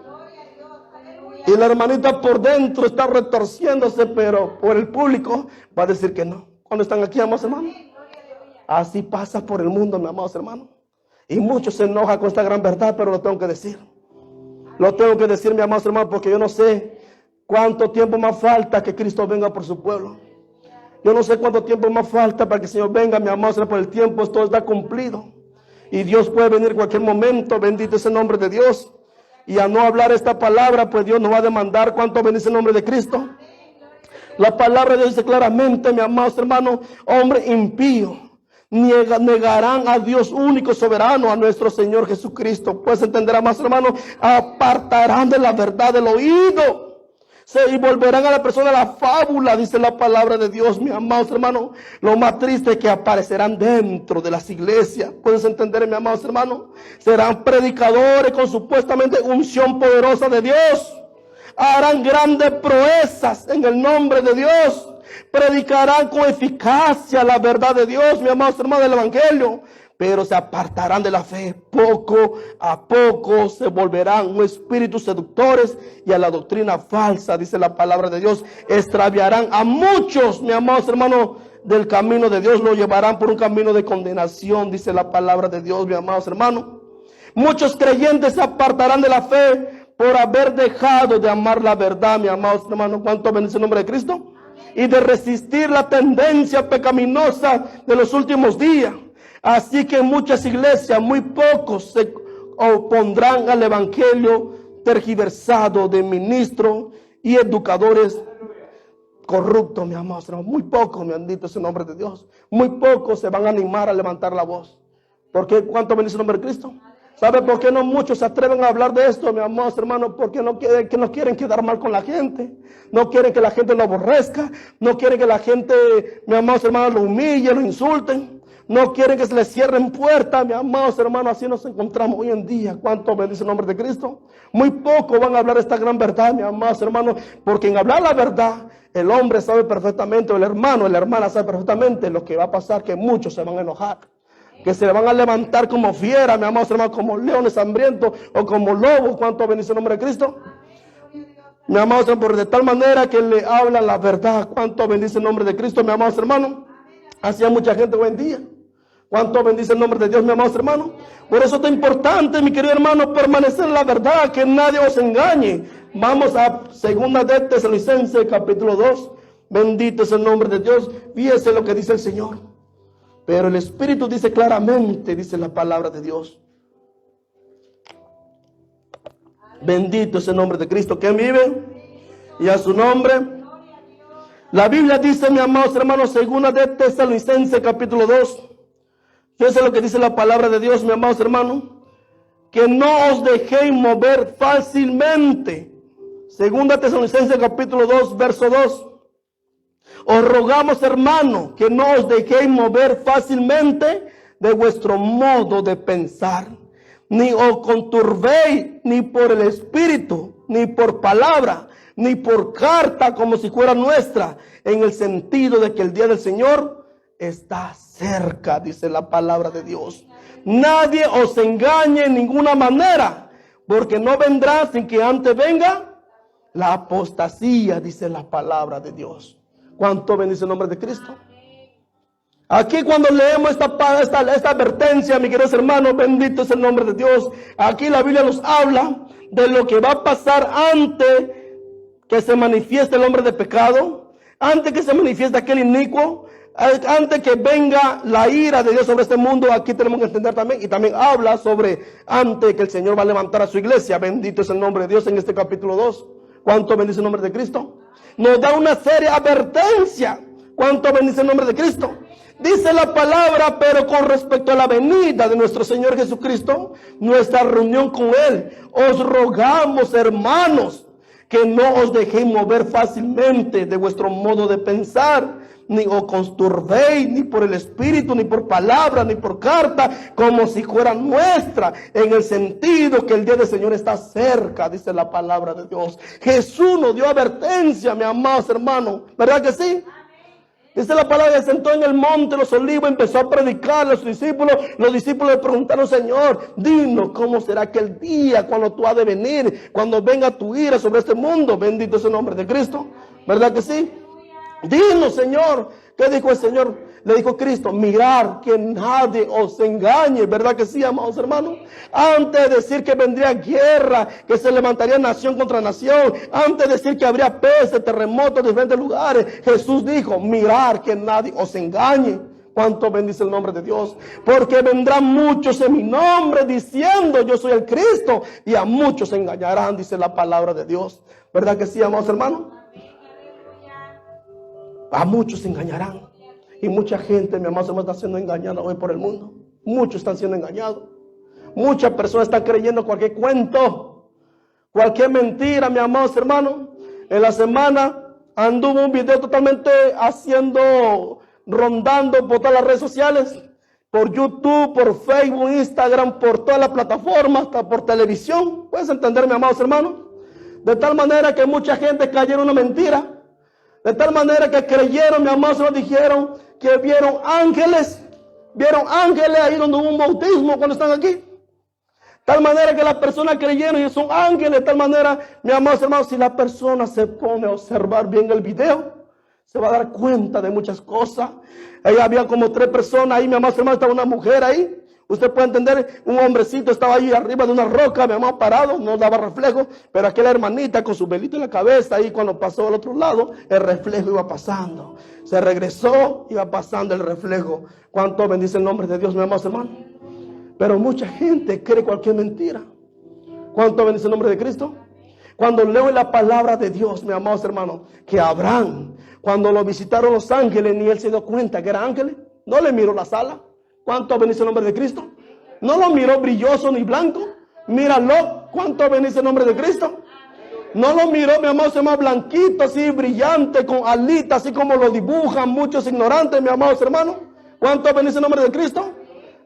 Y la hermanita por dentro está retorciéndose, pero por el público va a decir que no. Cuando están aquí, amados hermanos. Así pasa por el mundo, mi amados hermanos. Y muchos se enojan con esta gran verdad, pero lo tengo que decir. Lo tengo que decir, mi amados hermanos, porque yo no sé cuánto tiempo más falta que Cristo venga por su pueblo. Yo no sé cuánto tiempo más falta para que el Señor venga, mi amados hermanos, por el tiempo esto está cumplido. Y Dios puede venir en cualquier momento, bendito es el nombre de Dios. Y a no hablar esta palabra, pues Dios nos va a demandar. ¿Cuánto bendice el nombre de Cristo? La palabra de Dios dice claramente, mi amados hermanos, hombre impío, negarán a Dios único soberano, a nuestro Señor Jesucristo. Pues entenderá, más hermanos, apartarán de la verdad del oído. Y volverán a la persona la fábula, dice la palabra de Dios, mi amados hermanos. Lo más triste es que aparecerán dentro de las iglesias. ¿Puedes entender, mi amados hermanos? Serán predicadores con supuestamente unción poderosa de Dios. Harán grandes proezas en el nombre de Dios. Predicarán con eficacia la verdad de Dios, mi amados hermanos, del evangelio. Pero se apartarán de la fe. Poco a poco se volverán espíritus seductores y a la doctrina falsa, dice la palabra de Dios. Extraviarán a muchos, mi amados hermanos, del camino de Dios. Lo llevarán por un camino de condenación, dice la palabra de Dios, mi amados hermanos. Muchos creyentes se apartarán de la fe por haber dejado de amar la verdad, mi amados hermanos. ¿Cuánto bendice el nombre de Cristo? Y de resistir la tendencia pecaminosa de los últimos días. Así que en muchas iglesias, muy pocos se opondrán al evangelio tergiversado de ministros y educadores corruptos, mi amado. Muy pocos, me han dicho ese nombre de Dios. Muy pocos se van a animar a levantar la voz. ¿Por qué? ¿Cuánto bendice el nombre de Cristo? ¿Sabe por qué no muchos se atreven a hablar de esto, mi amados hermanos? Porque no quieren quedar mal con la gente. No quieren que la gente lo aborrezca. No quieren que la gente, mi amados hermanos, lo humille, lo insulten. No quieren que se les cierren puertas, mi amados hermanos. Así nos encontramos hoy en día. ¿Cuánto bendice el nombre de Cristo? Muy poco van a hablar esta gran verdad, mi amados hermanos. Porque en hablar la verdad, el hombre sabe perfectamente, o el hermano, la hermana sabe perfectamente lo que va a pasar, que muchos se van a enojar. Que se van a levantar como fiera, mi amados hermanos, como leones hambrientos o como lobos. ¿Cuánto bendice el nombre de Cristo? Mi amados hermanos, de tal manera que le hablan la verdad. ¿Cuánto bendice el nombre de Cristo, mi amados hermanos? Así hay mucha gente hoy en día. ¿Cuánto bendice el nombre de Dios, mi amados hermanos? Por eso es importante, mi querido hermano, permanecer en la verdad, que nadie os engañe. Vamos a 2 de Tesalonicenses, capítulo 2. Bendito es el nombre de Dios. Fíjese lo que dice el Señor. Pero el Espíritu dice claramente, dice la palabra de Dios. Bendito es el nombre de Cristo. ¿Quién vive? Y a su nombre. La Biblia dice, mi amados hermanos, 2 de Tesalonicenses, capítulo 2. Fíjense lo que dice la palabra de Dios, mi amados hermanos. Que no os dejéis mover fácilmente. 2 Tesalonicenses, capítulo 2, verso 2. Os rogamos, hermanos, que no os dejéis mover fácilmente de vuestro modo de pensar, ni os conturbéis ni por el espíritu, ni por palabra, ni por carta como si fuera nuestra, en el sentido de que el día del Señor está cerca, dice la palabra de Dios. Nadie os engañe en ninguna manera, porque no vendrá sin que antes venga la apostasía, dice la palabra de Dios. ¿Cuánto bendice el nombre de Cristo? Aquí cuando leemos esta advertencia, mis queridos hermanos, bendito es el nombre de Dios. Aquí la Biblia nos habla de lo que va a pasar antes que se manifieste el hombre de pecado, antes que se manifieste aquel inicuo, antes que venga la ira de Dios sobre este mundo. Aquí tenemos que entender también, y también habla sobre antes que el Señor va a levantar a su iglesia. Bendito es el nombre de Dios en este capítulo 2. ¿Cuánto bendice el nombre de Cristo? Nos da una seria advertencia. ¿Cuánto bendice el nombre de Cristo? Dice la palabra, pero con respecto a la venida de nuestro Señor Jesucristo, nuestra reunión con Él, os rogamos, hermanos, que no os dejéis mover fácilmente de vuestro modo de pensar, ni os conturbéis, ni por el espíritu, ni por palabra, ni por carta, como si fuera nuestra, en el sentido que el día del Señor está cerca, dice la palabra de Dios. Jesús nos dio advertencia, mis amados hermanos, ¿verdad que sí? Dice la palabra, se sentó en el monte de los olivos, empezó a predicar a sus discípulos. Los discípulos le preguntaron, Señor, dinos cómo será aquel día cuando tú has de venir, cuando venga tu ira sobre este mundo. Bendito es el nombre de Cristo, ¿verdad que sí? Dinos, Señor. ¿Qué dijo el Señor? Le dijo Cristo, mirar que nadie os engañe, ¿verdad que sí, amados hermanos? Antes de decir que vendría guerra, que se levantaría nación contra nación, antes de decir que habría pestes, terremotos en diferentes lugares, Jesús dijo, mirar que nadie os engañe. ¿Cuánto bendice el nombre de Dios? Porque vendrán muchos en mi nombre diciendo, yo soy el Cristo, y a muchos se engañarán, dice la palabra de Dios. ¿Verdad que sí, amados hermanos? A muchos se engañarán. Y mucha gente, mi amado, está siendo engañada hoy por el mundo. Muchos están siendo engañados. Muchas personas están creyendo cualquier cuento, cualquier mentira, mi amados hermanos. En la semana anduvo un video totalmente rondando por todas las redes sociales, por YouTube, por Facebook, Instagram, por todas las plataformas, hasta por televisión. ¿Puedes entender, mi amados hermanos? De tal manera que mucha gente cayó en una mentira. De tal manera que creyeron, mi amado, se lo dijeron, que vieron ángeles ahí donde hubo un bautismo cuando están aquí. Tal manera que las personas creyeron y son ángeles. De tal manera, mi amado hermano, si la persona se pone a observar bien el video, se va a dar cuenta de muchas cosas. Ahí había como 3 personas ahí, mi amado hermano, estaba una mujer ahí. Usted puede entender, un hombrecito estaba ahí arriba de una roca, mi amado, parado, no daba reflejo, pero aquella hermanita con su velito en la cabeza, ahí cuando pasó al otro lado, el reflejo iba pasando. Se regresó, iba pasando el reflejo. ¿Cuánto bendice el nombre de Dios, mi amado hermano? Pero mucha gente cree cualquier mentira. ¿Cuánto bendice el nombre de Cristo? Cuando leo la palabra de Dios, mi amado hermano, que Abraham, cuando lo visitaron los ángeles, ni él se dio cuenta que era ángeles, no le miró la sala. ¿Cuánto bendice el nombre de Cristo? No lo miró brilloso ni blanco. Míralo. ¿Cuánto bendice el nombre de Cristo? No lo miró, mi amado, se llama blanquito, así brillante, con alitas, así como lo dibujan muchos ignorantes, mi amados hermanos. ¿Cuánto bendice el nombre de Cristo?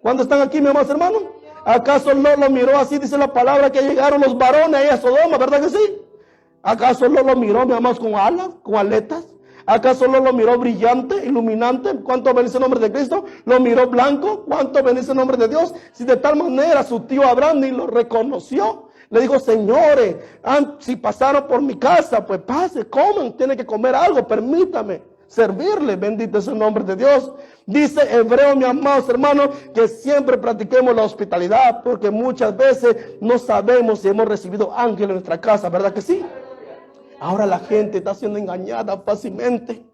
¿Cuándo están aquí, mi amados hermanos? ¿Acaso no lo miró así? Dice la palabra que llegaron los varones ahí a Sodoma, ¿verdad que sí? ¿Acaso no lo miró, mi amados, con alas, con aletas? ¿Acaso no lo miró brillante, iluminante? ¿Cuánto bendice el nombre de Cristo? ¿Lo miró blanco? ¿Cuánto bendice el nombre de Dios? Si de tal manera su tío Abraham ni lo reconoció. Le dijo, señores, si pasaron por mi casa, pues pase, coman, tienen que comer algo, permítame servirle. Bendito es el nombre de Dios. Dice Hebreo, mi amados hermanos, que siempre practiquemos la hospitalidad, porque muchas veces no sabemos si hemos recibido ángeles en nuestra casa, ¿verdad que sí? Ahora la gente está siendo engañada fácilmente.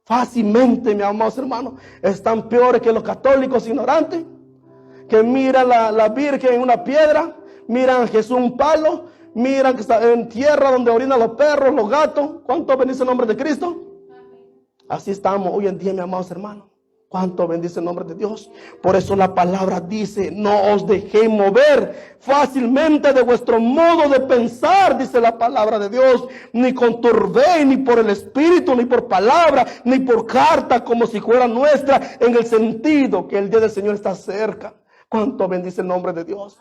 Fácilmente, mis amados hermanos. Están peores que los católicos ignorantes, que miran la Virgen en una piedra, miran a Jesús en un palo, miran que está en tierra donde orinan los perros, los gatos. ¿Cuánto bendice el nombre de Cristo? Así estamos hoy en día, mis amados hermanos. ¿Cuánto bendice el nombre de Dios? Por eso la palabra dice, no os dejéis mover fácilmente de vuestro modo de pensar, dice la palabra de Dios, ni conturbéis, ni por el Espíritu, ni por palabra, ni por carta, como si fuera nuestra, en el sentido que el día del Señor está cerca. ¿Cuánto bendice el nombre de Dios?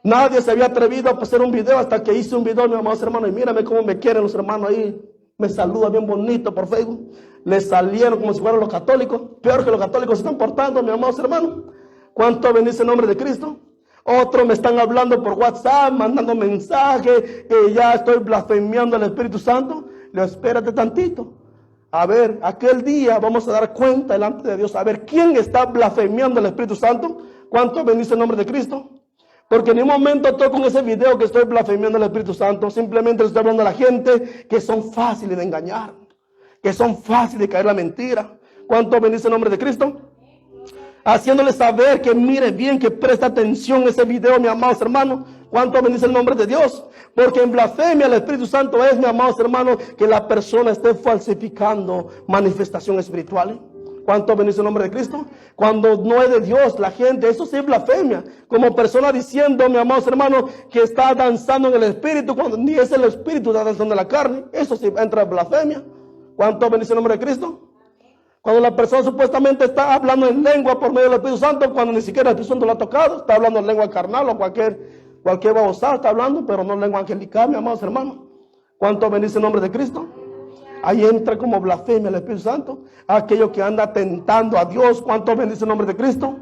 Nadie se había atrevido a hacer un video hasta que hice un video, mis amados hermanos, y mírame cómo me quieren los hermanos ahí. Me saludan bien bonito por Facebook. Les salieron como si fueran los católicos. Peor que los católicos se están portando, mis amados hermanos. ¿Cuánto bendice el nombre de Cristo? Otros me están hablando por WhatsApp, mandando mensajes, que ya estoy blasfemiando al Espíritu Santo. Le espérate tantito. A ver, aquel día vamos a dar cuenta delante de Dios. A ver, ¿quién está blasfemiando al Espíritu Santo? ¿Cuánto bendice el nombre de Cristo? Porque en un momento estoy con ese video que estoy blasfemiando al Espíritu Santo. Simplemente le estoy hablando a la gente que son fáciles de engañar, que son fáciles de caer en la mentira. ¿Cuánto bendice el nombre de Cristo? Haciéndole saber que mire bien, que preste atención a ese video, mis amados hermanos. ¿Cuánto bendice el nombre de Dios? Porque en blasfemia el Espíritu Santo es, mis amados hermanos, que la persona esté falsificando manifestaciones espirituales. ¿Cuánto bendice el nombre de Cristo? Cuando no es de Dios, la gente, eso sí es blasfemia. Como persona diciendo, mis amados hermanos, que está danzando en el Espíritu, cuando ni es el Espíritu, está danzando en la carne. Eso sí entra en blasfemia. ¿Cuánto bendice el nombre de Cristo? Cuando la persona supuestamente está hablando en lengua por medio del Espíritu Santo, cuando ni siquiera el Espíritu Santo lo ha tocado, está hablando en lengua carnal o cualquier babosada está hablando, pero no en lengua angelical, mis amados hermanos. ¿Cuánto bendice el nombre de Cristo? Ahí entra como blasfemia el Espíritu Santo. Aquello que anda tentando a Dios. ¿Cuánto bendice el nombre de Cristo?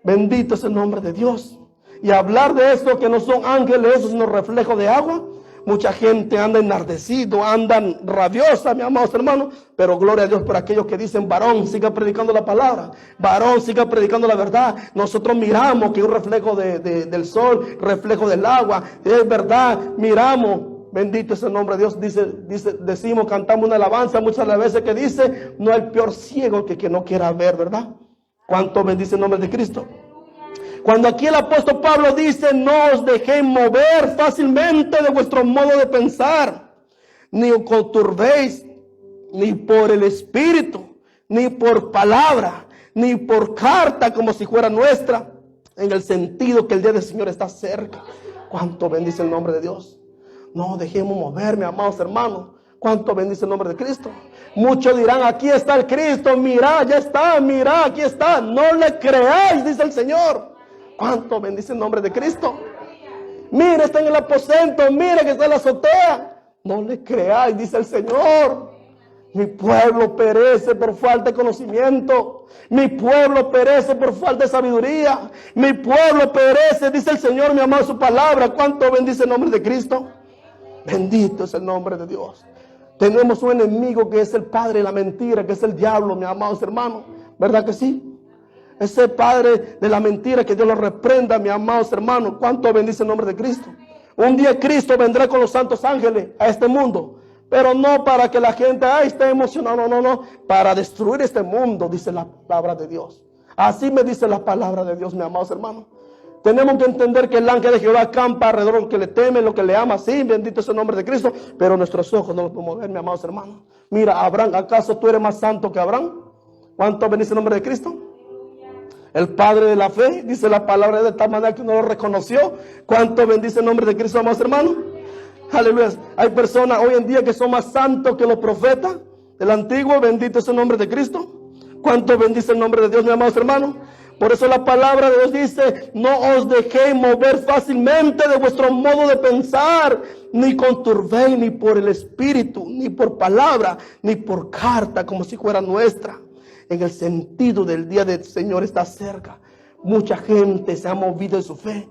Bendito es el nombre de Dios. Y hablar de esto que no son ángeles, eso es un reflejo de agua. Mucha gente anda enardecido, andan rabiosa, mis amados hermanos. Pero gloria a Dios por aquellos que dicen, varón, siga predicando la palabra. Varón, siga predicando la verdad. Nosotros miramos que es un reflejo del sol, reflejo del agua. Es verdad, miramos. Bendito es el nombre de Dios. Decimos, cantamos una alabanza muchas de las veces que dice, no hay peor ciego que no quiera ver, ¿verdad? ¿Cuánto bendice el nombre de Cristo? Cuando aquí el apóstol Pablo dice, no os dejéis mover fácilmente de vuestro modo de pensar, ni os conturbéis, ni por el Espíritu, ni por palabra, ni por carta como si fuera nuestra, en el sentido que el día del Señor está cerca. ¿Cuánto bendice el nombre de Dios? No dejemos moverme, amados hermanos. ¿Cuánto bendice el nombre de Cristo? Muchos dirán, aquí está el Cristo, mira, ya está, mira, aquí está. No le creáis, dice el Señor. ¿Cuánto bendice el nombre de Cristo? Mira, está en el aposento, mira que está en la azotea. No le creáis, dice el Señor. Mi pueblo perece por falta de conocimiento. Mi pueblo perece por falta de sabiduría. Mi pueblo perece, dice el Señor, mi amado, su palabra. ¿Cuánto bendice el nombre de Cristo? Bendito es el nombre de Dios. Tenemos un enemigo que es el padre de la mentira, que es el diablo, mis amados hermanos. ¿Verdad que sí? Ese padre de la mentira, que Dios lo reprenda, mis amados hermanos. ¿Cuánto bendice el nombre de Cristo? Un día Cristo vendrá con los santos ángeles a este mundo. Pero no para que la gente esté emocionada, no. Para destruir este mundo, dice la palabra de Dios. Así me dice la palabra de Dios, mis amados hermanos. Tenemos que entender que el ángel de Jehová acampa alrededor de lo que le teme, lo que le ama. Sí, bendito es el nombre de Cristo. Pero nuestros ojos no los podemos ver, mis amados hermanos. Mira, Abraham, ¿acaso tú eres más santo que Abraham? ¿Cuánto bendice el nombre de Cristo? El padre de la fe, dice la palabra de tal manera que uno lo reconoció. ¿Cuánto bendice el nombre de Cristo, amados hermanos? Aleluya. Hay personas hoy en día que son más santos que los profetas del antiguo. Bendito es el nombre de Cristo. ¿Cuánto bendice el nombre de Dios, mis amados hermanos? Por eso la palabra de Dios dice, no os dejéis mover fácilmente de vuestro modo de pensar, ni conturbéis, ni por el Espíritu, ni por palabra, ni por carta, como si fuera nuestra. En el sentido del día del Señor está cerca. Mucha gente se ha movido en su fe,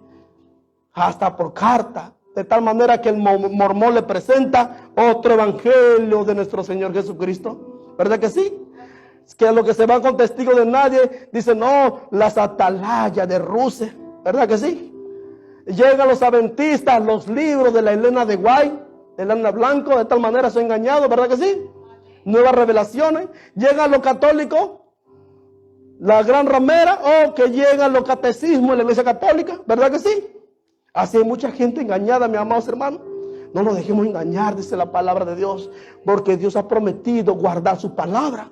hasta por carta, de tal manera que el mormón le presenta otro evangelio de nuestro Señor Jesucristo. ¿Verdad que sí? Que lo que se va con testigo de nadie, dice, no, las atalayas de Rusia. ¿Verdad que sí? Llegan los adventistas, los libros de la Elena de White, de Elena Blanco, de tal manera son engañados. ¿Verdad que sí? Nuevas revelaciones. Llegan los católicos, la gran ramera, o que llegan los catecismos de la iglesia católica. ¿Verdad que sí? Así hay mucha gente engañada, mis amados hermanos. No nos dejemos engañar, dice la palabra de Dios, porque Dios ha prometido guardar su palabra.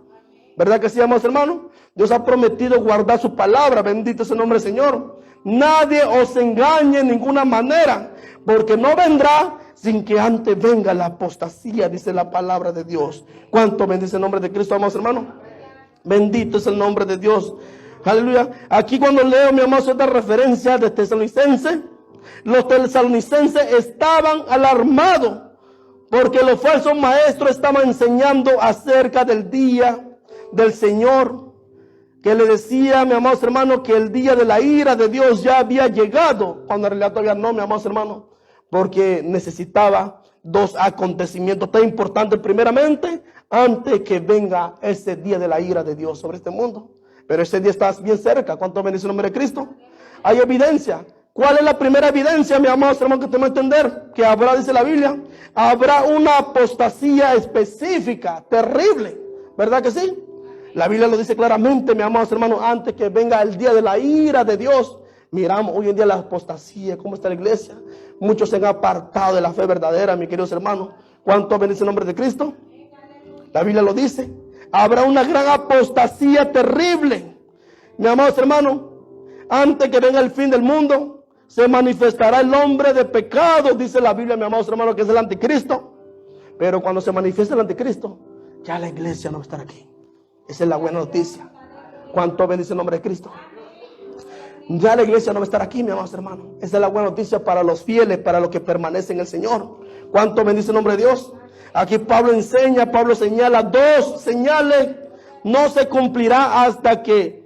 ¿Verdad que sí, amados hermanos? Dios ha prometido guardar su palabra. Bendito es el nombre del Señor. Nadie os engañe en ninguna manera, porque no vendrá sin que antes venga la apostasía, dice la palabra de Dios. ¿Cuánto bendice el nombre de Cristo, amados hermanos? Bendito es el nombre de Dios. Aleluya. Aquí cuando leo, mi amado, esta referencia de Tesalonicenses, los tesalonicenses estaban alarmados porque los falsos maestros estaban enseñando acerca del día del Señor, que le decía, mi amados hermanos, que el día de la ira de Dios ya había llegado, cuando en realidad todavía no, mi amados hermanos, porque necesitaba dos acontecimientos tan importantes, primeramente, antes que venga ese día de la ira de Dios sobre este mundo. Pero ese día está bien cerca. ¿Cuánto bendice el nombre de Cristo? Hay evidencia. ¿Cuál es la primera evidencia, mi amados hermanos, que tenemos que entender? Que habrá, dice la Biblia, habrá una apostasía específica, terrible. ¿Verdad que sí? La Biblia lo dice claramente, mi amados hermanos, antes que venga el día de la ira de Dios. Miramos hoy en día la apostasía, cómo está la iglesia. Muchos se han apartado de la fe verdadera, mis queridos hermanos. ¿Cuánto bendice el nombre de Cristo? La Biblia lo dice. Habrá una gran apostasía terrible. Mi amados hermanos, antes que venga el fin del mundo, se manifestará el hombre de pecado, dice la Biblia, mi amados hermanos, que es el anticristo. Pero cuando se manifieste el anticristo, ya la iglesia no va a estar aquí. Esa es la buena noticia. ¿Cuánto bendice el nombre de Cristo? Ya la iglesia no va a estar aquí, mi amados hermanos. Esa es la buena noticia para los fieles, para los que permanecen en el Señor. ¿Cuánto bendice el nombre de Dios? Aquí Pablo señala dos señales. No se cumplirá hasta que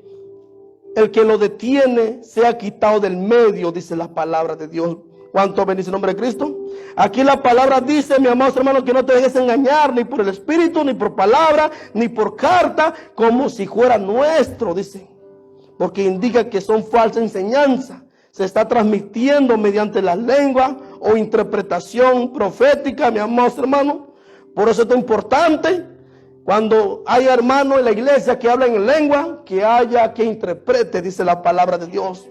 el que lo detiene sea quitado del medio, dice la palabra de Dios. ¿Cuánto bendice el nombre de Cristo? Aquí la palabra dice, mi amados hermanos, que no te dejes engañar ni por el Espíritu, ni por palabra, ni por carta, como si fuera nuestro, dice. Porque indica que son falsas enseñanzas. Se está transmitiendo mediante la lengua o interpretación profética, mi amados hermanos. Por eso es importante, cuando hay hermanos en la iglesia que hablan en lengua, que haya que interprete, dice la palabra de Dios.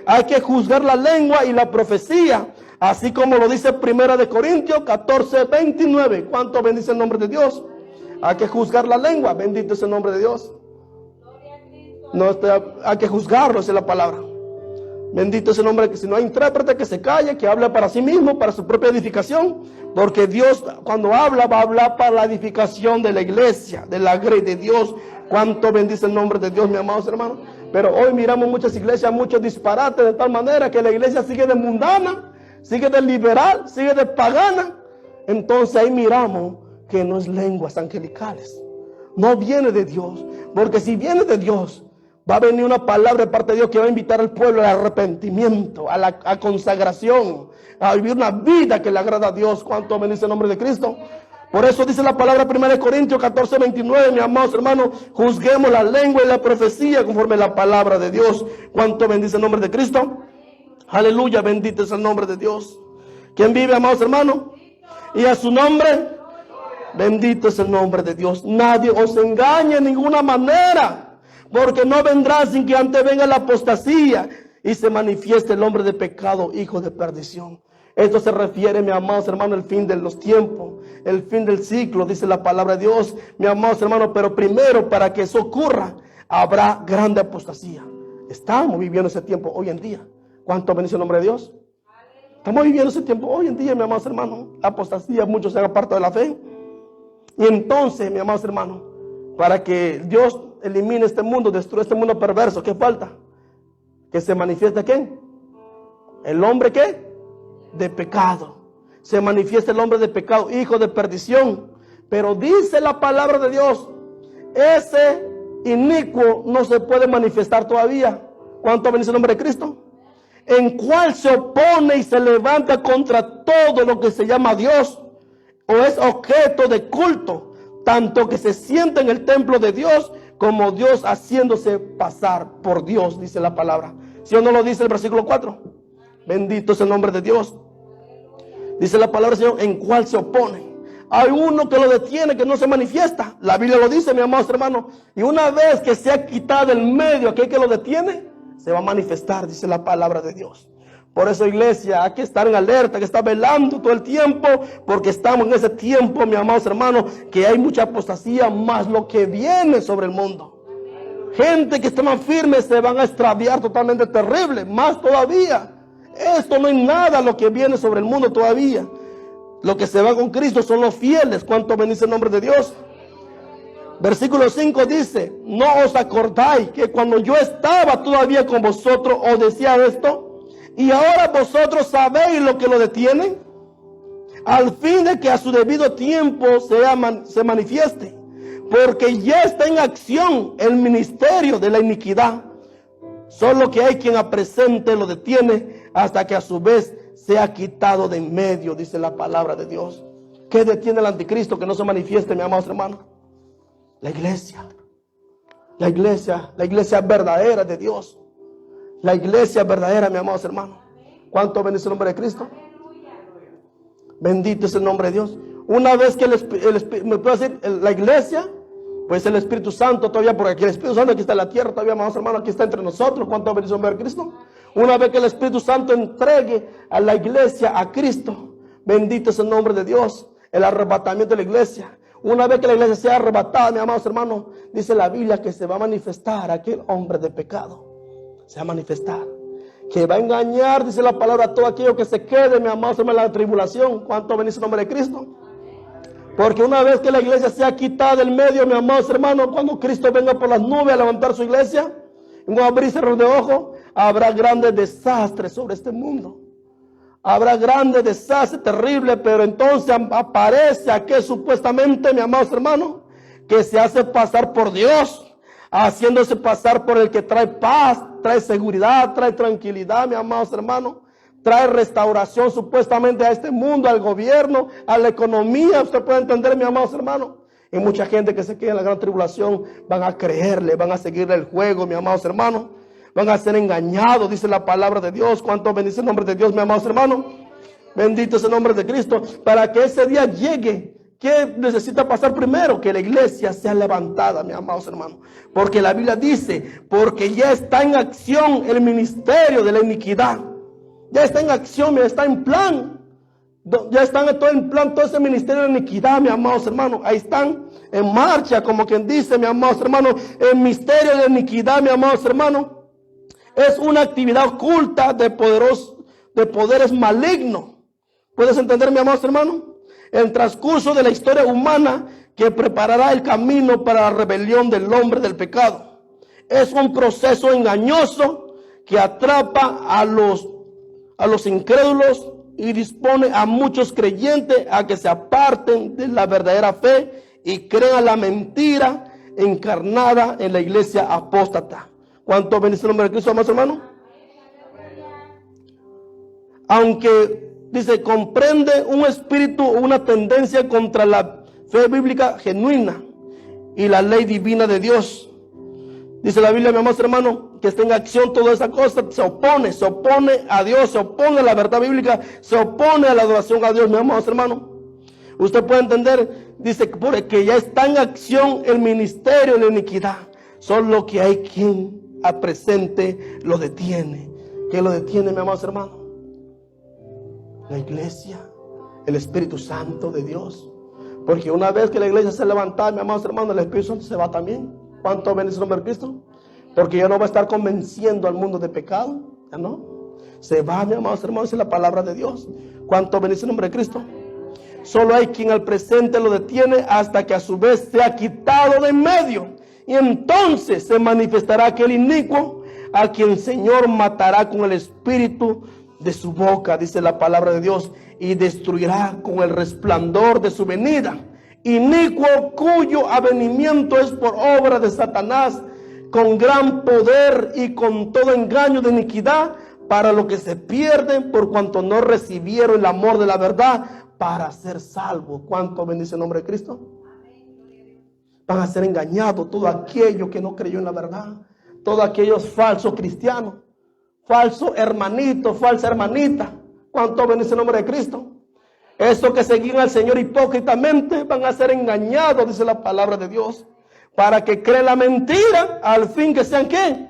Hay que juzgar la lengua y la profecía, así como lo dice 1 Corintios 14, 29. ¿Cuánto bendice el nombre de Dios? Hay que juzgar la lengua, bendito es el nombre de Dios. No, hay que juzgarlo, esa es la palabra. Bendito es el nombre, que si no hay intérprete, que se calle, que hable para sí mismo, para su propia edificación. Porque Dios, cuando habla, va a hablar para la edificación de la iglesia, de la grey de Dios. Cuánto bendice el nombre de Dios, mis amados hermanos. Pero hoy miramos muchas iglesias, muchos disparates, de tal manera que la iglesia sigue de mundana, sigue de liberal, sigue de pagana. Entonces ahí miramos que no es lenguas angelicales. No viene de Dios. Porque si viene de Dios, va a venir una palabra de parte de Dios que va a invitar al pueblo al arrepentimiento, a la consagración, a vivir una vida que le agrada a Dios. ¿Cuánto bendice el nombre de Cristo? Por eso dice la palabra 1 Corintios 14, 29, mis amados hermanos, juzguemos la lengua y la profecía conforme a la palabra de Dios. ¿Cuánto bendice el nombre de Cristo? Aleluya, bendito es el nombre de Dios. ¿Quién vive, amados hermanos? Y a su nombre, bendito es el nombre de Dios. Nadie os engañe en ninguna manera, porque no vendrá sin que antes venga la apostasía y se manifieste el hombre de pecado, hijo de perdición. Esto se refiere, mi amados hermanos, al fin de los tiempos, el fin del ciclo, dice la palabra de Dios, mi amados hermanos. Pero primero, para que eso ocurra, habrá grande apostasía. Estamos viviendo ese tiempo hoy en día. ¿Cuánto bendice el nombre de Dios? Estamos viviendo ese tiempo hoy en día, mi amados hermanos. La apostasía, muchos se han apartado de la fe. Y entonces, mi amados hermanos, para que Dios elimine este mundo, destruya este mundo perverso, ¿qué falta? Que se manifieste ¿quién? El hombre ¿qué? De pecado. Se manifiesta el hombre de pecado, hijo de perdición. Pero dice la palabra de Dios, ese inicuo no se puede manifestar todavía. ¿Cuánto bendice el nombre de Cristo? En cual se opone y se levanta contra todo lo que se llama Dios, o es objeto de culto, tanto que se sienta en el templo de Dios, como Dios haciéndose pasar por Dios, dice la palabra. ¿Sí o no lo dice el versículo 4? Bendito es el nombre de Dios. Dice la palabra del Señor, en cual se opone. Hay uno que lo detiene, que no se manifiesta. La Biblia lo dice, mi amados hermanos. Y una vez que se ha quitado del medio aquel que lo detiene, se va a manifestar, dice la palabra de Dios. Por eso, iglesia, hay que estar en alerta, hay que estar velando todo el tiempo, porque estamos en ese tiempo, mis amados hermanos, que hay mucha apostasía, más lo que viene sobre el mundo. Gente que está más firme se van a extraviar totalmente terrible, más todavía. Esto no es nada lo que viene sobre el mundo todavía. Lo que se va con Cristo son los fieles. ¿Cuánto bendice el nombre de Dios? Versículo 5 dice: ¿no os acordáis que cuando yo estaba todavía con vosotros os decía esto? Y ahora vosotros sabéis lo que lo detiene, al fin de que a su debido tiempo se manifieste, porque ya está en acción el ministerio de la iniquidad. Solo que hay quien a presente lo detiene hasta que a su vez sea quitado de en medio, dice la palabra de Dios. ¿Qué detiene al anticristo que no se manifieste, mis amados hermanos? La iglesia. La iglesia verdadera de Dios. La iglesia verdadera, mis amados hermanos. ¿Cuánto bendice el nombre de Cristo? Bendito es el nombre de Dios. Una vez que me puedo decir, la iglesia, pues el Espíritu Santo todavía, porque aquí el Espíritu Santo aquí está en la tierra todavía, amados hermanos, aquí está entre nosotros. ¿Cuánto bendice el nombre de Cristo? Una vez que el Espíritu Santo entregue a la iglesia a Cristo, bendito es el nombre de Dios, el arrebatamiento de la iglesia. Una vez que la iglesia sea arrebatada, mis amados hermanos, dice la Biblia que se va a manifestar aquel hombre de pecado. Se va a manifestar. Que va a engañar, dice la palabra, a todo aquello que se quede, mis amados hermanos, en la tribulación. ¿Cuánto bendice el nombre de Cristo? Porque una vez que la iglesia sea quitada del medio, mis amados hermanos, cuando Cristo venga por las nubes a levantar su iglesia, en un abrir y cerrar de ojos, habrá grandes desastres sobre este mundo. Habrá grandes desastres terribles, pero entonces aparece aquel supuestamente, mis amados hermanos, que se hace pasar por Dios, haciéndose pasar por el que trae paz, trae seguridad, trae tranquilidad, mis amados hermanos, trae restauración supuestamente a este mundo, al gobierno, a la economía. Usted puede entender, mis amados hermanos. Y mucha gente que se queda en la gran tribulación van a creerle, van a seguirle el juego, mis amados hermanos. Van a ser engañados, dice la palabra de Dios. ¿Cuánto bendice el nombre de Dios, mis amados hermanos? Bendito es el nombre de Cristo. Para que ese día llegue, ¿qué necesita pasar primero? Que la iglesia sea levantada, mis amados hermanos. Porque la Biblia dice, porque ya está en acción el ministerio de la iniquidad. Ya está en acción, ya está en plan. Ya están en plan todo ese ministerio de iniquidad, mis amados hermanos. Ahí están en marcha, como quien dice, mis amados hermanos. El misterio de iniquidad, mis amados hermanos, es una actividad oculta de poderes malignos. ¿Puedes entender, mis amados hermanos? El transcurso de la historia humana que preparará el camino para la rebelión del hombre del pecado. Es un proceso engañoso que atrapa a los incrédulos y dispone a muchos creyentes a que se aparten de la verdadera fe y crean la mentira encarnada en la iglesia apóstata. ¿Cuánto bendice el nombre de Cristo, amados hermanos? Aunque, dice, comprende un espíritu o una tendencia contra la fe bíblica genuina y la ley divina de Dios. Dice la Biblia, mi amados hermanos, que está en acción toda esa cosa, se opone a Dios, se opone a la verdad bíblica, se opone a la adoración a Dios, mi amados hermanos. Usted puede entender, dice, porque ya está en acción el ministerio de la iniquidad. Solo que hay quien a presente lo detiene. ¿Quién lo detiene, mi amados hermanos? La iglesia, el Espíritu Santo de Dios. Porque una vez que la iglesia se levanta, mi amados hermanos, el Espíritu Santo se va también. ¿Cuánto bendice el nombre de Cristo? Porque ya no va a estar convenciendo al mundo de pecado. Ya no. Se va, mi amados hermanos, en la palabra de Dios. ¿Cuánto bendice el nombre de Cristo? Solo hay quien al presente lo detiene hasta que a su vez sea quitado de en medio. Y entonces se manifestará aquel inicuo a quien el Señor matará con el espíritu de su boca, dice la palabra de Dios, y destruirá con el resplandor de su venida. Inicuo cuyo avenimiento es por obra de Satanás, con gran poder y con todo engaño de iniquidad, para lo que se pierden por cuanto no recibieron el amor de la verdad para ser salvos. ¿Cuánto bendice el nombre de Cristo? Van a ser engañados todo aquello que no creyó en la verdad, todos aquellos falsos cristianos, falsos hermanitos, falsa hermanita. ¿Cuánto bendice el nombre de Cristo? Esos que seguían al Señor hipócritamente van a ser engañados, dice la palabra de Dios, para que creen la mentira, al fin que sean ¿qué?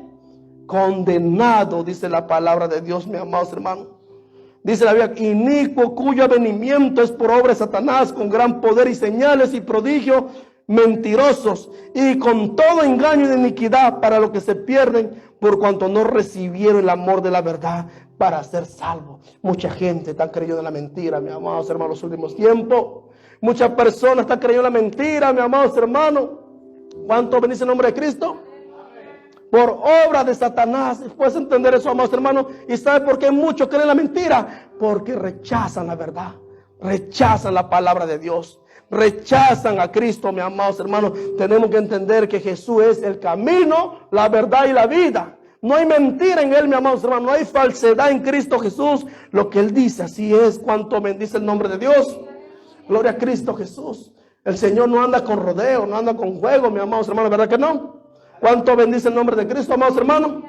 condenado, dice la palabra de Dios, mis amados hermanos. Dice la Biblia, inicuo cuyo avenimiento es por obra de Satanás, con gran poder y señales y prodigios mentirosos, y con todo engaño y de iniquidad para los que se pierden, por cuanto no recibieron el amor de la verdad para ser salvos. Mucha gente está creyendo en la mentira, mis amados hermanos, en los últimos tiempos. Muchas personas están creyendo en la mentira, mis amados hermanos. ¿Cuánto bendice el nombre de Cristo? Por obra de Satanás. ¿Puedes entender eso, amados hermanos? ¿Y sabe por qué muchos creen en la mentira? Porque rechazan la verdad, rechazan la palabra de Dios, rechazan a Cristo, mis amados hermanos. Tenemos que entender que Jesús es el camino, la verdad y la vida. No hay mentira en Él, mis amados hermanos. No hay falsedad en Cristo Jesús. Lo que Él dice, así es. ¿Cuánto bendice el nombre de Dios? Gloria a Cristo Jesús. El Señor no anda con rodeo, no anda con juego, mis amados hermanos. ¿Verdad que no? ¿Cuánto bendice el nombre de Cristo, amados hermanos?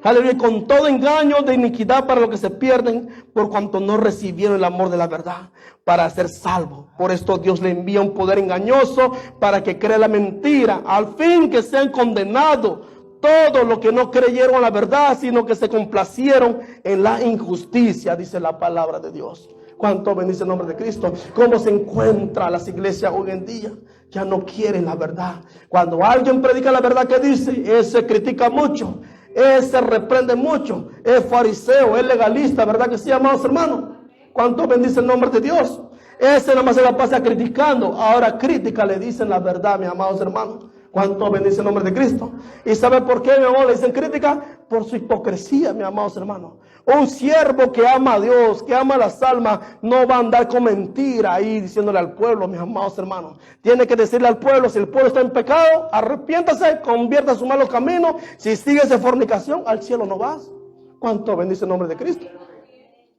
Aleluya. Con todo engaño de iniquidad para los que se pierden, por cuanto no recibieron el amor de la verdad para ser salvos. Por esto Dios le envía un poder engañoso para que crea la mentira, al fin que sean condenados todos los que no creyeron la verdad, sino que se complacieron en la injusticia, dice la palabra de Dios. ¿Cuánto bendice el nombre de Cristo? ¿Cómo se encuentra las iglesias hoy en día? Ya no quieren la verdad. Cuando alguien predica la verdad, ¿qué dice? Ese critica mucho, ese reprende mucho, es fariseo, es legalista, ¿verdad que sí, amados hermanos? ¿Cuánto bendice el nombre de Dios? Ese nada más se la pasa criticando. Ahora crítica le dicen la verdad, mis amados hermanos. ¿Cuánto bendice el nombre de Cristo? ¿Y sabe por qué, mi amor, le dicen crítica? Por su hipocresía, mis amados hermanos. Un siervo que ama a Dios, que ama las almas, no va a andar con mentira ahí diciéndole al pueblo, mis amados hermanos. Tiene que decirle al pueblo, si el pueblo está en pecado, arrepiéntase, convierta su malos caminos. Si sigues en fornicación, al cielo no vas. ¿Cuánto bendice el nombre de Cristo?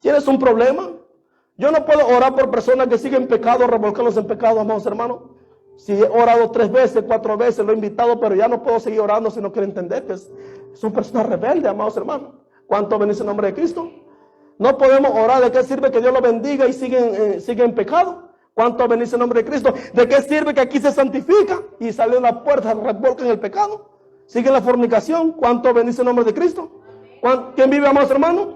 ¿Tienes un problema? Yo no puedo orar por personas que siguen en pecado, revolcándose en pecado, amados hermanos. Si he orado 3 veces, 4 veces, lo he invitado, pero ya no puedo seguir orando si no quiere entender que son personas rebeldes, amados hermanos. ¿Cuánto bendice el nombre de Cristo? No podemos orar. ¿De qué sirve que Dios lo bendiga y siguen en pecado? ¿Cuánto bendice el nombre de Cristo? ¿De qué sirve que aquí se santifica y sale de la puerta, revolca en el pecado? Sigue en la fornicación. ¿Cuánto bendice el nombre de Cristo? ¿Quién vive, amados hermanos?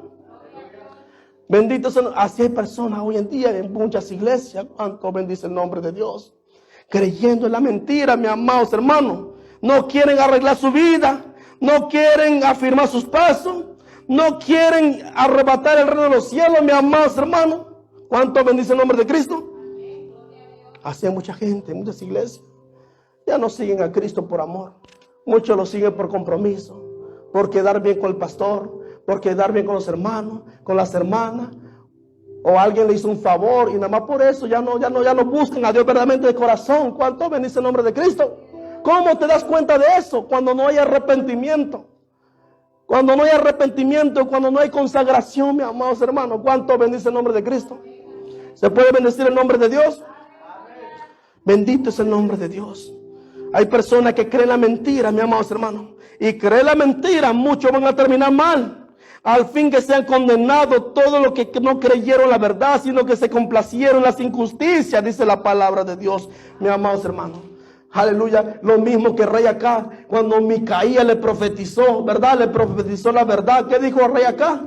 Bendito son. Así hay personas hoy en día en muchas iglesias. ¿Cuánto bendice el nombre de Dios? Creyendo en la mentira, mis amados hermanos. No quieren arreglar su vida, no quieren afirmar sus pasos, no quieren arrebatar el reino de los cielos, mis amados hermanos. ¿Cuánto bendice el nombre de Cristo? Así hay mucha gente, muchas iglesias. Ya no siguen a Cristo por amor. Muchos lo siguen por compromiso, por quedar bien con el pastor, por quedar bien con los hermanos, con las hermanas. O alguien le hizo un favor y nada más por eso ya no buscan a Dios verdaderamente de corazón. ¿Cuánto bendice el nombre de Cristo? ¿Cómo te das cuenta de eso? Cuando no hay arrepentimiento. Cuando no hay arrepentimiento, cuando no hay consagración, mis amados hermanos. ¿Cuánto bendice el nombre de Cristo? ¿Se puede bendecir el nombre de Dios? Bendito es el nombre de Dios. Hay personas que creen la mentira, mis amados hermanos. Y creen la mentira, muchos van a terminar mal. Al fin que sean condenados todos los que no creyeron la verdad, sino que se complacieron en las injusticias, dice la palabra de Dios, mis amados hermanos. Aleluya. Lo mismo que el rey Acab, cuando Micaías le profetizó, ¿verdad? Le profetizó la verdad. ¿Qué dijo el rey Acab?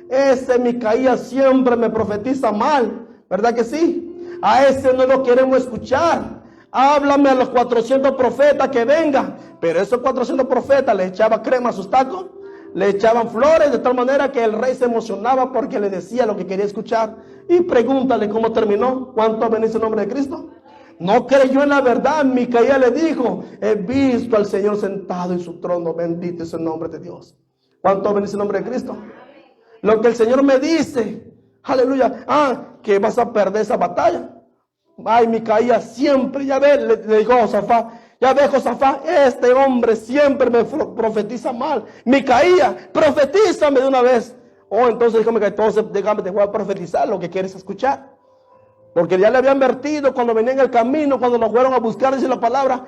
Ese Micaías siempre me profetiza mal, ¿verdad que sí? A ese no lo queremos escuchar. Háblame a los 400 profetas que vengan. Pero esos 400 profetas le echaban crema a sus tacos. Le echaban flores de tal manera que el rey se emocionaba porque le decía lo que quería escuchar. Y pregúntale cómo terminó. ¿Cuánto bendice el nombre de Cristo? No creyó en la verdad. Micaías le dijo: he visto al Señor sentado en su trono. Bendito es el nombre de Dios. ¿Cuánto bendice el nombre de Cristo? Lo que el Señor me dice, aleluya, que vas a perder esa batalla. Ay, Micaías siempre, ya ve, le dijo a Josafat. Ya ve, Josafat, este hombre siempre me profetiza mal. Micaías, profetízame de una vez. Entonces dijo Micaías, entonces déjame, te voy a profetizar lo que quieres escuchar. Porque ya le habían advertido cuando venía en el camino, cuando lo fueron a buscar, dice la palabra,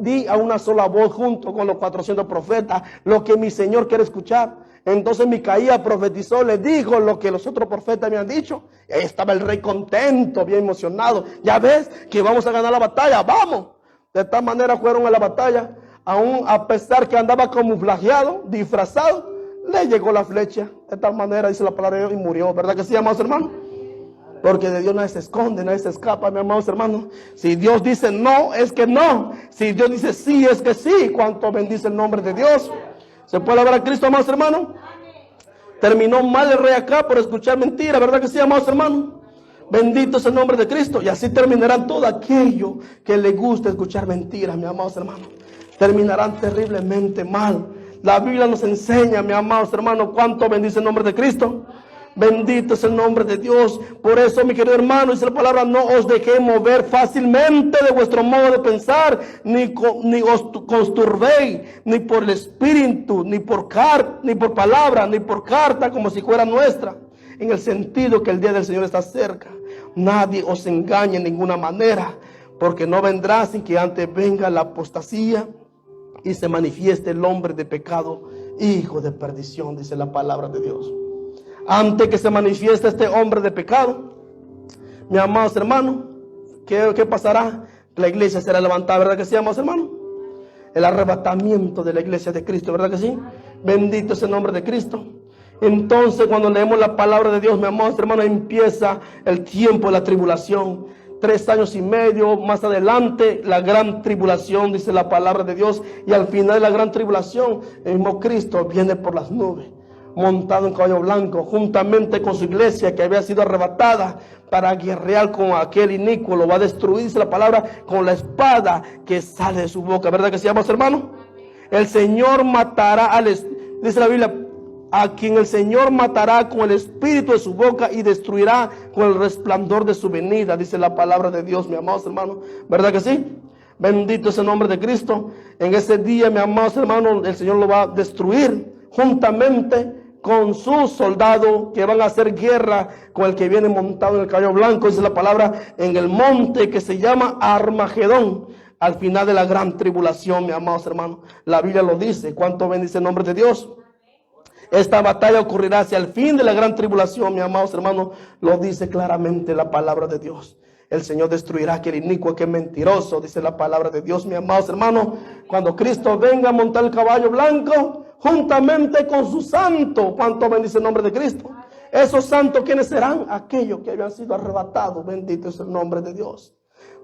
di a una sola voz junto con los 400 profetas lo que mi Señor quiere escuchar. Entonces Micaías profetizó, le dijo lo que los otros profetas habían dicho. Y ahí estaba el rey contento, bien emocionado. Ya ves que vamos a ganar la batalla, vamos. De tal manera fueron a la batalla. aún a pesar que andaba camuflajeado, disfrazado, le llegó la flecha. De tal manera, dice la palabra de Dios, y murió. ¿Verdad que sí, amados hermanos? Porque de Dios nadie se esconde, nadie se escapa, mis amados hermanos. Si Dios dice no, es que no. Si Dios dice sí, es que sí. ¿Cuánto bendice el nombre de Dios? ¿Se puede alabar a Cristo, amados hermanos? Terminó mal el rey acá por escuchar mentiras, ¿verdad que sí, amados hermanos? Bendito es el nombre de Cristo. Y así terminarán todo aquello que le gusta escuchar mentiras, mis amados hermanos. Terminarán terriblemente mal. La Biblia nos enseña, mis amados hermanos, cuánto bendice el nombre de Cristo. Bendito es el nombre de Dios. Por eso, mi querido hermano, dice la palabra, no os dejéis mover fácilmente de vuestro modo de pensar, ni os conturbéis, ni por el espíritu, ni por palabra, ni por carta, como si fuera nuestra, en el sentido que el día del Señor está cerca. Nadie os engañe en ninguna manera, porque no vendrá sin que antes venga la apostasía y se manifieste el hombre de pecado, hijo de perdición, dice la palabra de Dios. Antes que se manifieste este hombre de pecado, mis amados hermanos, ¿qué pasará? La iglesia será levantada, ¿verdad que sí, amados hermanos? El arrebatamiento de la iglesia de Cristo, ¿verdad que sí? Bendito es el nombre de Cristo. Entonces, cuando leemos la palabra de Dios, mis amados hermanos, empieza el tiempo de la tribulación. 3 años y medio más adelante, la gran tribulación, dice la palabra de Dios. Y al final de la gran tribulación, el mismo Cristo viene por las nubes, montado en caballo blanco, juntamente con su iglesia que había sido arrebatada para guerrear con aquel inicuo. Lo va a destruir, dice la palabra, con la espada que sale de su boca. ¿Verdad que sí, amados hermanos? El Señor matará dice la Biblia, a quien el Señor matará con el espíritu de su boca y destruirá con el resplandor de su venida, dice la palabra de Dios, mis amados hermanos. ¿Verdad que sí? Bendito es el nombre de Cristo. En ese día, mis amados hermanos, el Señor lo va a destruir juntamente con sus soldados que van a hacer guerra con el que viene montado en el caballo blanco, dice la palabra, en el monte que se llama Armagedón, al final de la gran tribulación, mis amados hermanos. La Biblia lo dice. ¿Cuánto bendice el nombre de Dios? Esta batalla ocurrirá hacia el fin de la gran tribulación, mis amados hermanos. Lo dice claramente la palabra de Dios. El Señor destruirá aquel inicuo, aquel mentiroso, dice la palabra de Dios, mis amados hermanos. Cuando Cristo venga a montar el caballo blanco, juntamente con su santo. ¿Cuánto bendice el nombre de Cristo? Esos santos, ¿quiénes serán? Aquellos que habían sido arrebatados. Bendito es el nombre de Dios.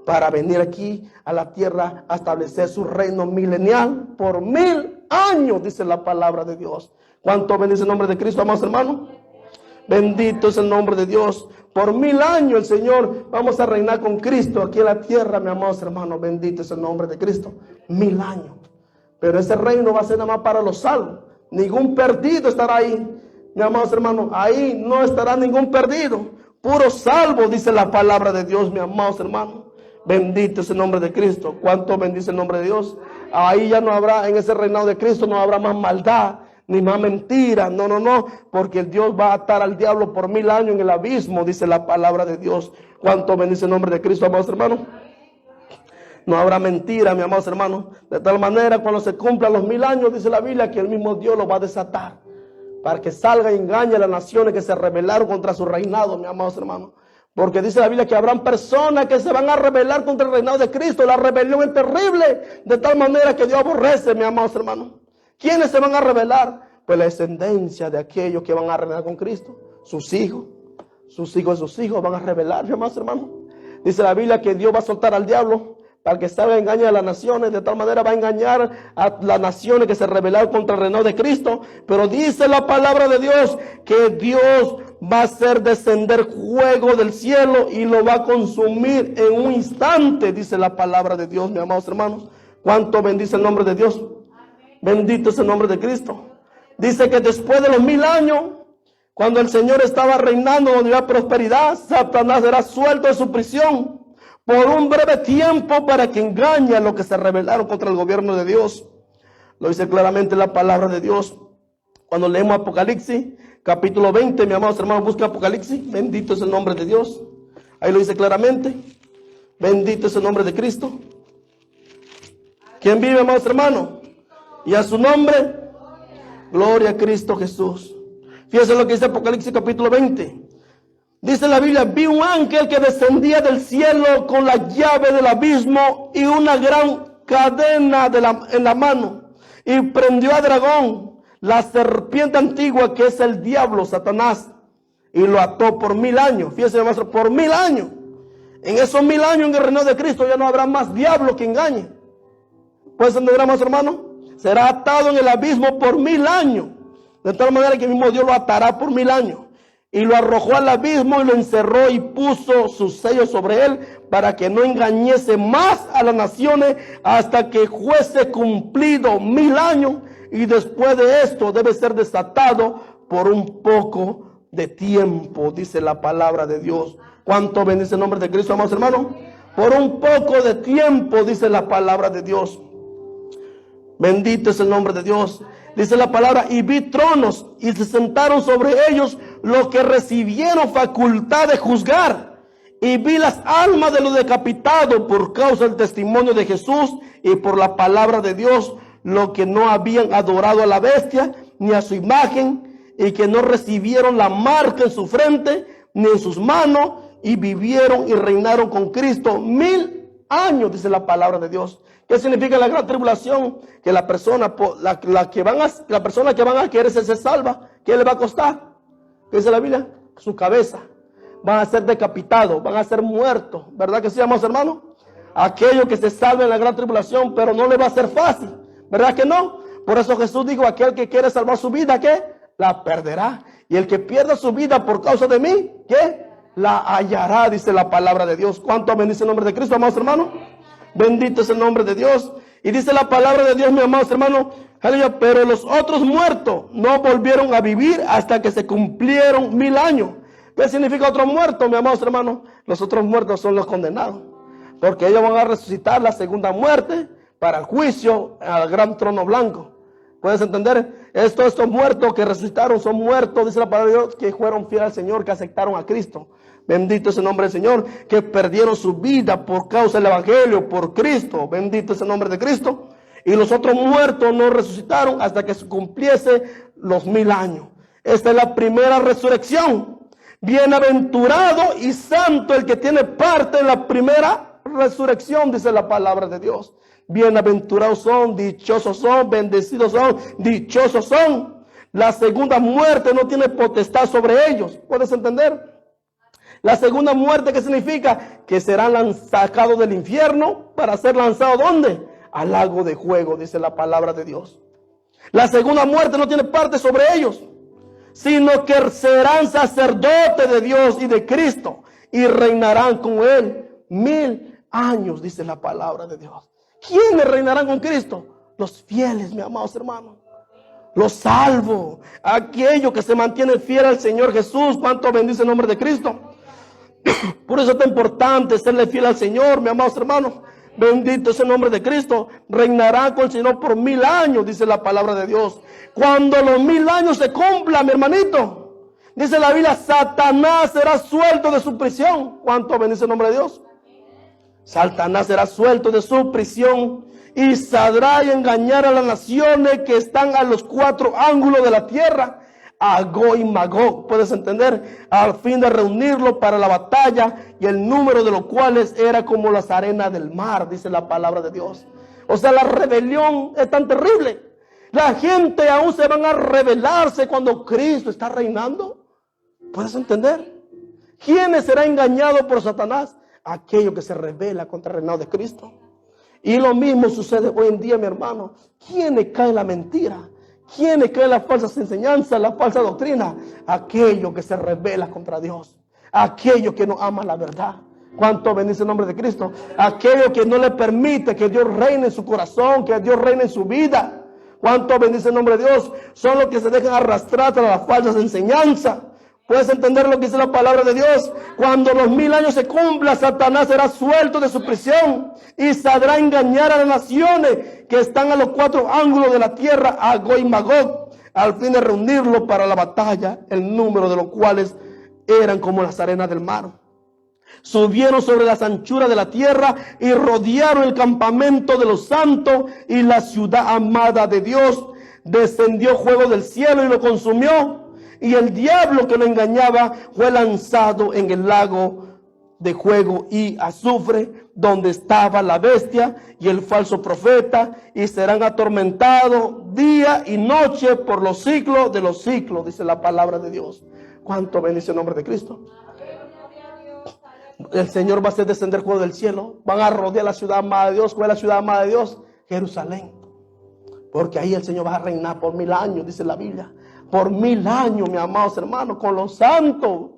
Para venir aquí a la tierra a establecer su reino milenial por 1000 años, dice la palabra de Dios. ¿Cuánto bendice el nombre de Cristo, amados hermanos? Bendito es el nombre de Dios. Por 1000 años el Señor, vamos a reinar con Cristo aquí en la tierra, mis amados hermanos. Bendito es el nombre de Cristo. 1000 años. Pero ese reino va a ser nada más para los salvos. Ningún perdido estará ahí, mis amados hermanos. Ahí no estará ningún perdido. Puro salvo, dice la palabra de Dios, mis amados hermanos. Bendito es el nombre de Cristo. ¿Cuánto bendice el nombre de Dios? Ahí ya no habrá, en ese reinado de Cristo no habrá más maldad, ni más mentira. No, porque Dios va a atar al diablo por 1000 años en el abismo, dice la palabra de Dios. ¿Cuánto bendice el nombre de Cristo, amados hermanos? No habrá mentira, mis amados hermanos. De tal manera, cuando se cumplan los 1000 años, dice la Biblia, que el mismo Dios lo va a desatar, para que salga y engañe a las naciones que se rebelaron contra su reinado, mis amados hermanos. Porque dice la Biblia que habrán personas que se van a rebelar contra el reinado de Cristo. La rebelión es terrible, de tal manera que Dios aborrece, mis amados hermanos. ¿Quiénes se van a rebelar? Pues la descendencia de aquellos que van a reinar con Cristo. Sus hijos de sus hijos van a rebelar, mis amados hermanos. Dice la Biblia que Dios va a soltar al diablo para que salga a engañar a las naciones. De tal manera va a engañar a las naciones que se rebelaron contra el reinado de Cristo. Pero dice la palabra de Dios que Dios va a hacer descender fuego del cielo y lo va a consumir en un instante, dice la palabra de Dios, mis amados hermanos. ¿Cuánto bendice el nombre de Dios? Bendito es el nombre de Cristo. Dice que después de los 1000 años, cuando el Señor estaba reinando, donde había prosperidad, Satanás será suelto de su prisión por un breve tiempo para que engañe a los que se rebelaron contra el gobierno de Dios. Lo dice claramente la palabra de Dios. Cuando leemos Apocalipsis, capítulo 20, mis amados hermanos, busca Apocalipsis. Bendito es el nombre de Dios. Ahí lo dice claramente. Bendito es el nombre de Cristo. ¿Quién vive, amados hermanos? Y a su nombre, gloria a Cristo Jesús. Fíjense lo que dice Apocalipsis capítulo 20. Dice la Biblia, vi un ángel que descendía del cielo con la llave del abismo y una gran cadena en la mano y prendió a dragón, la serpiente antigua que es el diablo, Satanás, y lo ató por 1000 años. Fíjense, maestro, por 1000 años. En esos 1000 años en el reino de Cristo ya no habrá más diablo que engañe. ¿Puedes entender, más hermano? Será atado en el abismo por 1000 años. De tal manera que el mismo Dios lo atará por 1000 años. Y lo arrojó al abismo y lo encerró y puso sus sellos sobre él para que no engañese más a las naciones hasta que fuese cumplido 1000 años. Y después de esto debe ser desatado por un poco de tiempo, dice la palabra de Dios. ¿Cuánto bendice el nombre de Cristo, amados hermanos? Por un poco de tiempo, dice la palabra de Dios. Bendito es el nombre de Dios. Dice la palabra, y vi tronos y se sentaron sobre ellos los que recibieron facultad de juzgar. Y vi las almas de los decapitados por causa del testimonio de Jesús y por la palabra de Dios, los que no habían adorado a la bestia ni a su imagen y que no recibieron la marca en su frente ni en sus manos, y vivieron y reinaron con Cristo 1000 años, dice la palabra de Dios. ¿Qué significa la gran tribulación? Que la persona que van a querer ser salva, ¿qué le va a costar? ¿Qué dice la Biblia? Su cabeza. Van a ser decapitados, van a ser muertos. ¿Verdad que sí, amados hermanos? Aquellos que se salven en la gran tribulación, pero no le va a ser fácil. ¿Verdad que no? Por eso Jesús dijo, aquel que quiere salvar su vida, ¿qué? La perderá. Y el que pierda su vida por causa de mí, ¿qué? La hallará, dice la palabra de Dios. ¿Cuánto bendice el nombre de Cristo, amados hermanos? Bendito es el nombre de Dios. Y dice la palabra de Dios, mis amados hermanos, aleluya, pero los otros muertos no volvieron a vivir hasta que se cumplieron 1000 años. ¿Qué significa otros muertos, mis amados hermanos? Los otros muertos son los condenados, porque ellos van a resucitar la segunda muerte para el juicio al gran trono blanco. ¿Puedes entender? Estos muertos que resucitaron son muertos, dice la palabra de Dios, que fueron fieles al Señor, que aceptaron a Cristo. Bendito es el nombre del Señor, que perdieron su vida por causa del Evangelio, por Cristo. Bendito es el nombre de Cristo. Y los otros muertos no resucitaron hasta que se cumpliese los 1000 años. Esta es la primera resurrección. Bienaventurado y santo el que tiene parte en la primera resurrección, dice la palabra de Dios. Bienaventurados son, dichosos son, bendecidos son, dichosos son. La segunda muerte no tiene potestad sobre ellos. ¿Puedes entender? La segunda muerte, ¿qué significa? Que serán sacados del infierno para ser lanzados, ¿dónde? Al lago de fuego, dice la palabra de Dios. La segunda muerte no tiene parte sobre ellos, sino que serán sacerdotes de Dios y de Cristo y reinarán con Él 1000 años, dice la palabra de Dios. ¿Quiénes reinarán con Cristo? Los fieles, mis amados hermanos. Los salvos, aquellos que se mantienen fieles al Señor Jesús. ¿Cuánto bendice el nombre de Cristo? Por eso es tan importante serle fiel al Señor, mis amados hermanos. Bendito es el nombre de Cristo. Reinará con el Señor por 1000 años, dice la palabra de Dios. Cuando los 1000 años se cumplan, mi hermanito, dice la Biblia, Satanás será suelto de su prisión. ¿Cuánto bendice el nombre de Dios? Satanás será suelto de su prisión y saldrá y engañar a las naciones que están a los 4 ángulos de la tierra, a Gog y Magog, puedes entender, al fin de reunirlo para la batalla, y el número de los cuales era como las arenas del mar, dice la palabra de Dios. O sea, la rebelión es tan terrible. La gente aún se van a rebelarse cuando Cristo está reinando. ¿Puedes entender? ¿Quién será engañado por Satanás? Aquello que se rebela contra el reinado de Cristo. Y lo mismo sucede hoy en día, mi hermano. ¿Quiénes caen en la mentira? ¿Quiénes caen en las falsas enseñanzas, la falsa doctrina? Aquello que se rebela contra Dios. Aquello que no ama la verdad. ¿Cuánto bendice el nombre de Cristo? Aquello que no le permite que Dios reine en su corazón, que Dios reine en su vida. ¿Cuánto bendice el nombre de Dios? Son los que se dejan arrastrar a las falsas enseñanzas. ¿Puedes entender lo que dice la palabra de Dios? Cuando los 1000 años se cumplan, Satanás será suelto de su prisión y saldrá a engañar a las naciones que están a los 4 ángulos de la tierra, a Gog y Magog, al fin de reunirlo para la batalla, el número de los cuales eran como las arenas del mar. Subieron sobre las anchuras de la tierra y rodearon el campamento de los santos y la ciudad amada de Dios. Descendió fuego del cielo y lo consumió. Y el diablo que lo engañaba fue lanzado en el lago de fuego y azufre, donde estaba la bestia y el falso profeta, y serán atormentados día y noche por los siglos de los siglos, dice la palabra de Dios. ¿Cuánto bendice el nombre de Cristo? El Señor va a hacer descender fuego del cielo. Van a rodear la ciudad amada de Dios. ¿Cuál es la ciudad amada de Dios? Jerusalén. Porque ahí el Señor va a reinar por 1000 años, dice la Biblia. Por 1000 años, mis amados hermanos, con los santos.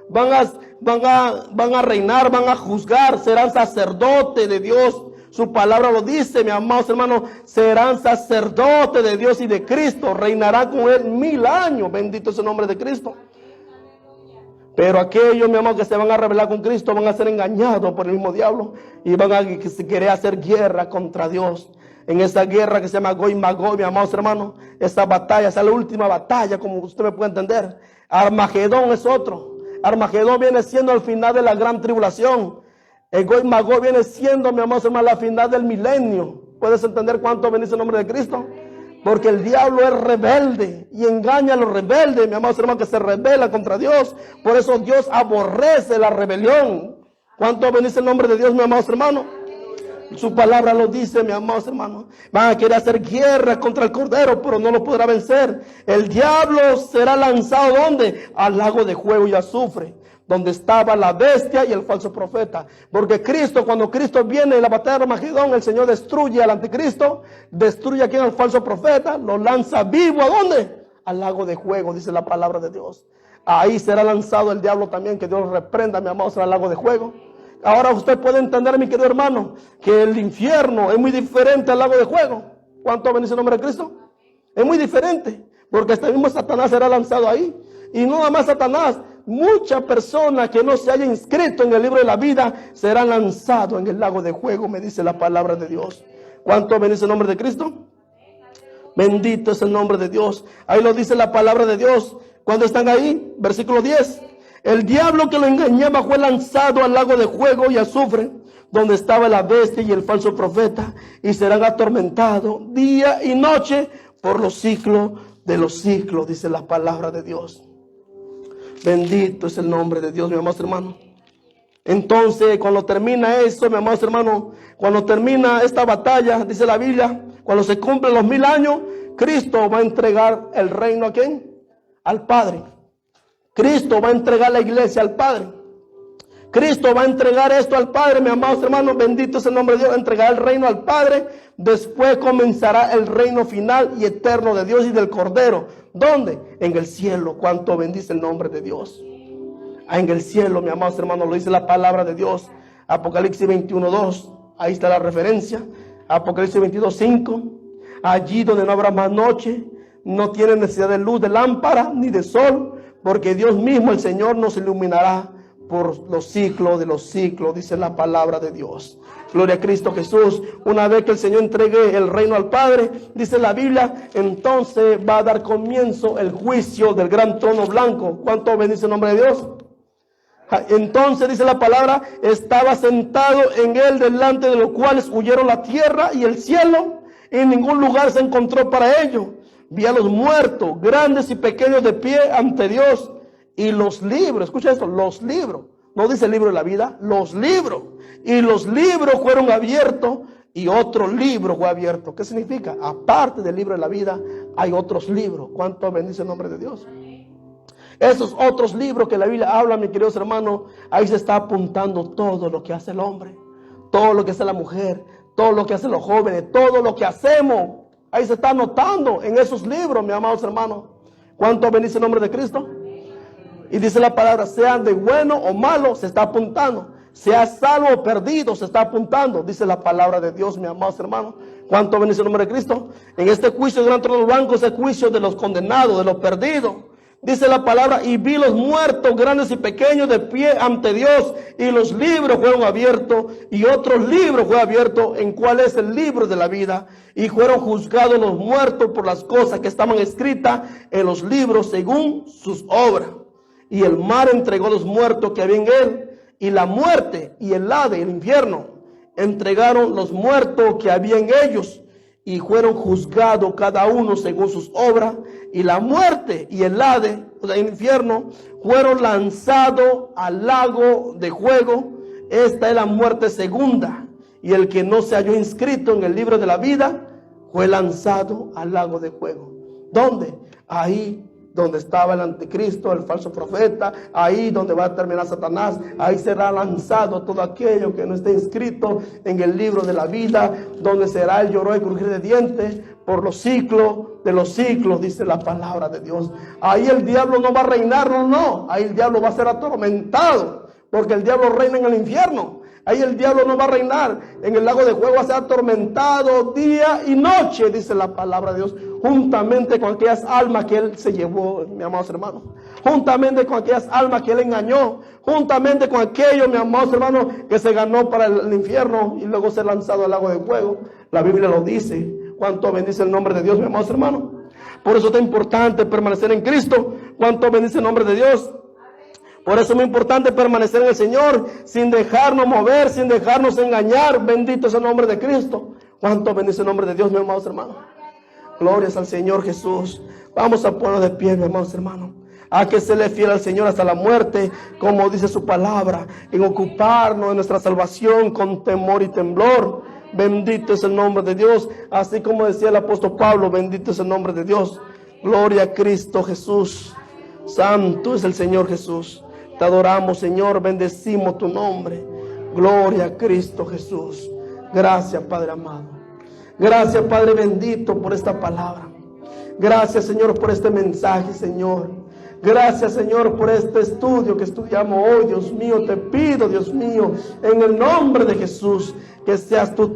Van a reinar, van a juzgar, serán sacerdotes de Dios. Su palabra lo dice, mis amados hermanos, serán sacerdotes de Dios y de Cristo. Reinarán con él 1000 años. Bendito es el nombre de Cristo. Pero aquellos, mi amor, que se van a rebelar con Cristo van a ser engañados por el mismo diablo y van a querer hacer guerra contra Dios. En esa guerra que se llama Gog y Magog, mi amados hermanos, esa batalla, esa es la última batalla, como usted me puede entender. Armagedón es otro. Armagedón viene siendo el final de la gran tribulación. El Gog y Magog viene siendo, mi amados hermanos, la final del milenio. ¿Puedes entender cuánto bendice el nombre de Cristo? Porque el diablo es rebelde y engaña a los rebeldes, mi amados hermanos, que se rebelan contra Dios. Por eso Dios aborrece la rebelión. ¿Cuánto bendice el nombre de Dios, mi amados hermanos? Su palabra lo dice, mi amados hermanos. Van a querer hacer guerra contra el Cordero, pero no lo podrá vencer. El diablo será lanzado, ¿dónde? Al lago de fuego y azufre, donde estaba la bestia y el falso profeta. Porque Cristo, cuando Cristo viene en la batalla de Armagedón, el Señor destruye al anticristo, destruye a quien, al falso profeta, lo lanza vivo, ¿a dónde? Al lago de fuego, dice la palabra de Dios. Ahí será lanzado el diablo también, que Dios lo reprenda, mi amado, al lago de fuego. Ahora usted puede entender, mi querido hermano, que el infierno es muy diferente al lago de fuego. ¿Cuánto bendice el nombre de Cristo? Es muy diferente, porque hasta mismo Satanás será lanzado ahí. Y no nada más Satanás, muchas personas que no se hayan inscrito en el libro de la vida serán lanzados en el lago de fuego, me dice la palabra de Dios. ¿Cuánto bendice el nombre de Cristo? Bendito es el nombre de Dios. Ahí lo dice la palabra de Dios. Cuando están ahí, versículo 10. El diablo que lo engañaba fue lanzado al lago de fuego y azufre, donde estaba la bestia y el falso profeta, y serán atormentados día y noche por los siglos de los siglos, dice la palabra de Dios. Bendito es el nombre de Dios, mi amado hermano. Entonces, cuando termina eso, mi amado hermano, cuando termina esta batalla, dice la Biblia, cuando se cumplen los 1000 años, Cristo va a entregar el reino ¿a quién? Al Padre. Cristo va a entregar la iglesia al Padre. Cristo va a entregar esto al Padre, mi amados hermanos, bendito es el nombre de Dios, entregará el reino al Padre. Después comenzará el reino final y eterno de Dios y del Cordero. ¿Dónde? En el cielo. ¿Cuánto bendice el nombre de Dios? En el cielo, mi amados hermanos, lo dice la palabra de Dios. Apocalipsis 21:2, ahí está la referencia. Apocalipsis 22:5, allí donde no habrá más noche, no tiene necesidad de luz de lámpara ni de sol, porque Dios mismo, el Señor, nos iluminará por los siglos de los siglos, dice la palabra de Dios. Gloria a Cristo Jesús. Una vez que el Señor entregue el reino al Padre, dice la Biblia, entonces va a dar comienzo el juicio del gran trono blanco. ¿Cuánto bendice el nombre de Dios? Entonces, dice la palabra, estaba sentado en él, delante de los cuales huyeron la tierra y el cielo, y en ningún lugar se encontró para ellos. Vi a los muertos, grandes y pequeños, de pie ante Dios, y los libros, escucha esto, los libros, no dice el libro de la vida, los libros, y los libros fueron abiertos, y otro libro fue abierto. ¿Qué significa? Aparte del libro de la vida, hay otros libros. ¿Cuánto bendice el nombre de Dios? Esos otros libros que la Biblia habla, mis queridos hermanos, ahí se está apuntando todo lo que hace el hombre, todo lo que hace la mujer, todo lo que hacen los jóvenes, todo lo que hacemos. Ahí se está anotando en esos libros, mis amados hermanos. ¿Cuánto bendice el nombre de Cristo? Y dice la palabra, sean de bueno o malo, se está apuntando. Sea salvo o perdido, se está apuntando. Dice la palabra de Dios, mis amados hermanos. ¿Cuánto bendice el nombre de Cristo? En este juicio del gran trono blanco es el juicio de los condenados, de los perdidos. Dice la palabra, y vi los muertos, grandes y pequeños, de pie ante Dios, y los libros fueron abiertos, y otros libros fue abierto, en cuál es el libro de la vida, y fueron juzgados los muertos por las cosas que estaban escritas en los libros según sus obras. Y el mar entregó los muertos que había en él, y la muerte y el Hades, el infierno, entregaron los muertos que había en ellos, y fueron juzgados cada uno según sus obras, y la muerte y el Hades, o sea, el infierno, fueron lanzados al lago de fuego. Esta es la muerte segunda. Y el que no se halló inscrito en el libro de la vida fue lanzado al lago de fuego. ¿Dónde? Ahí donde estaba el anticristo, el falso profeta, ahí donde va a terminar Satanás. Ahí será lanzado todo aquello que no esté inscrito en el libro de la vida, donde será el lloro y crujir de dientes por los siglos de los siglos, dice la palabra de Dios. Ahí el diablo no va a reinar, no, ahí el diablo va a ser atormentado, porque el diablo reina en el infierno. Ahí el diablo no va a reinar. En el lago de fuego va a ser atormentado día y noche, dice la palabra de Dios, juntamente con aquellas almas que él se llevó, mi amados hermanos. Juntamente con aquellas almas que él engañó. Juntamente con aquellos, mi amados hermanos, que se ganó para el infierno y luego ser lanzado al lago de fuego. La Biblia lo dice. ¿Cuánto bendice el nombre de Dios, mi amados hermanos? Por eso es tan importante permanecer en Cristo. ¿Cuánto bendice el nombre de Dios? Por eso es muy importante permanecer en el Señor, sin dejarnos mover, sin dejarnos engañar. Bendito es el nombre de Cristo. ¿Cuánto bendice el nombre de Dios, mis amados hermanos? Glorias al Señor Jesús. Vamos a ponernos de pie, mis amados hermanos. Hay que serle fiel al Señor hasta la muerte, como dice su palabra, en ocuparnos de nuestra salvación con temor y temblor. Bendito es el nombre de Dios. Así como decía el apóstol Pablo, bendito es el nombre de Dios. Gloria a Cristo Jesús. Santo es el Señor Jesús. Te adoramos, Señor, bendecimos tu nombre. Gloria a Cristo Jesús. Gracias, Padre amado. Gracias, Padre bendito, por esta palabra. Gracias, Señor, por este mensaje, Señor. Gracias, Señor, por este estudio que estudiamos hoy. Dios mío, te pido, Dios mío, en el nombre de Jesús, que seas tú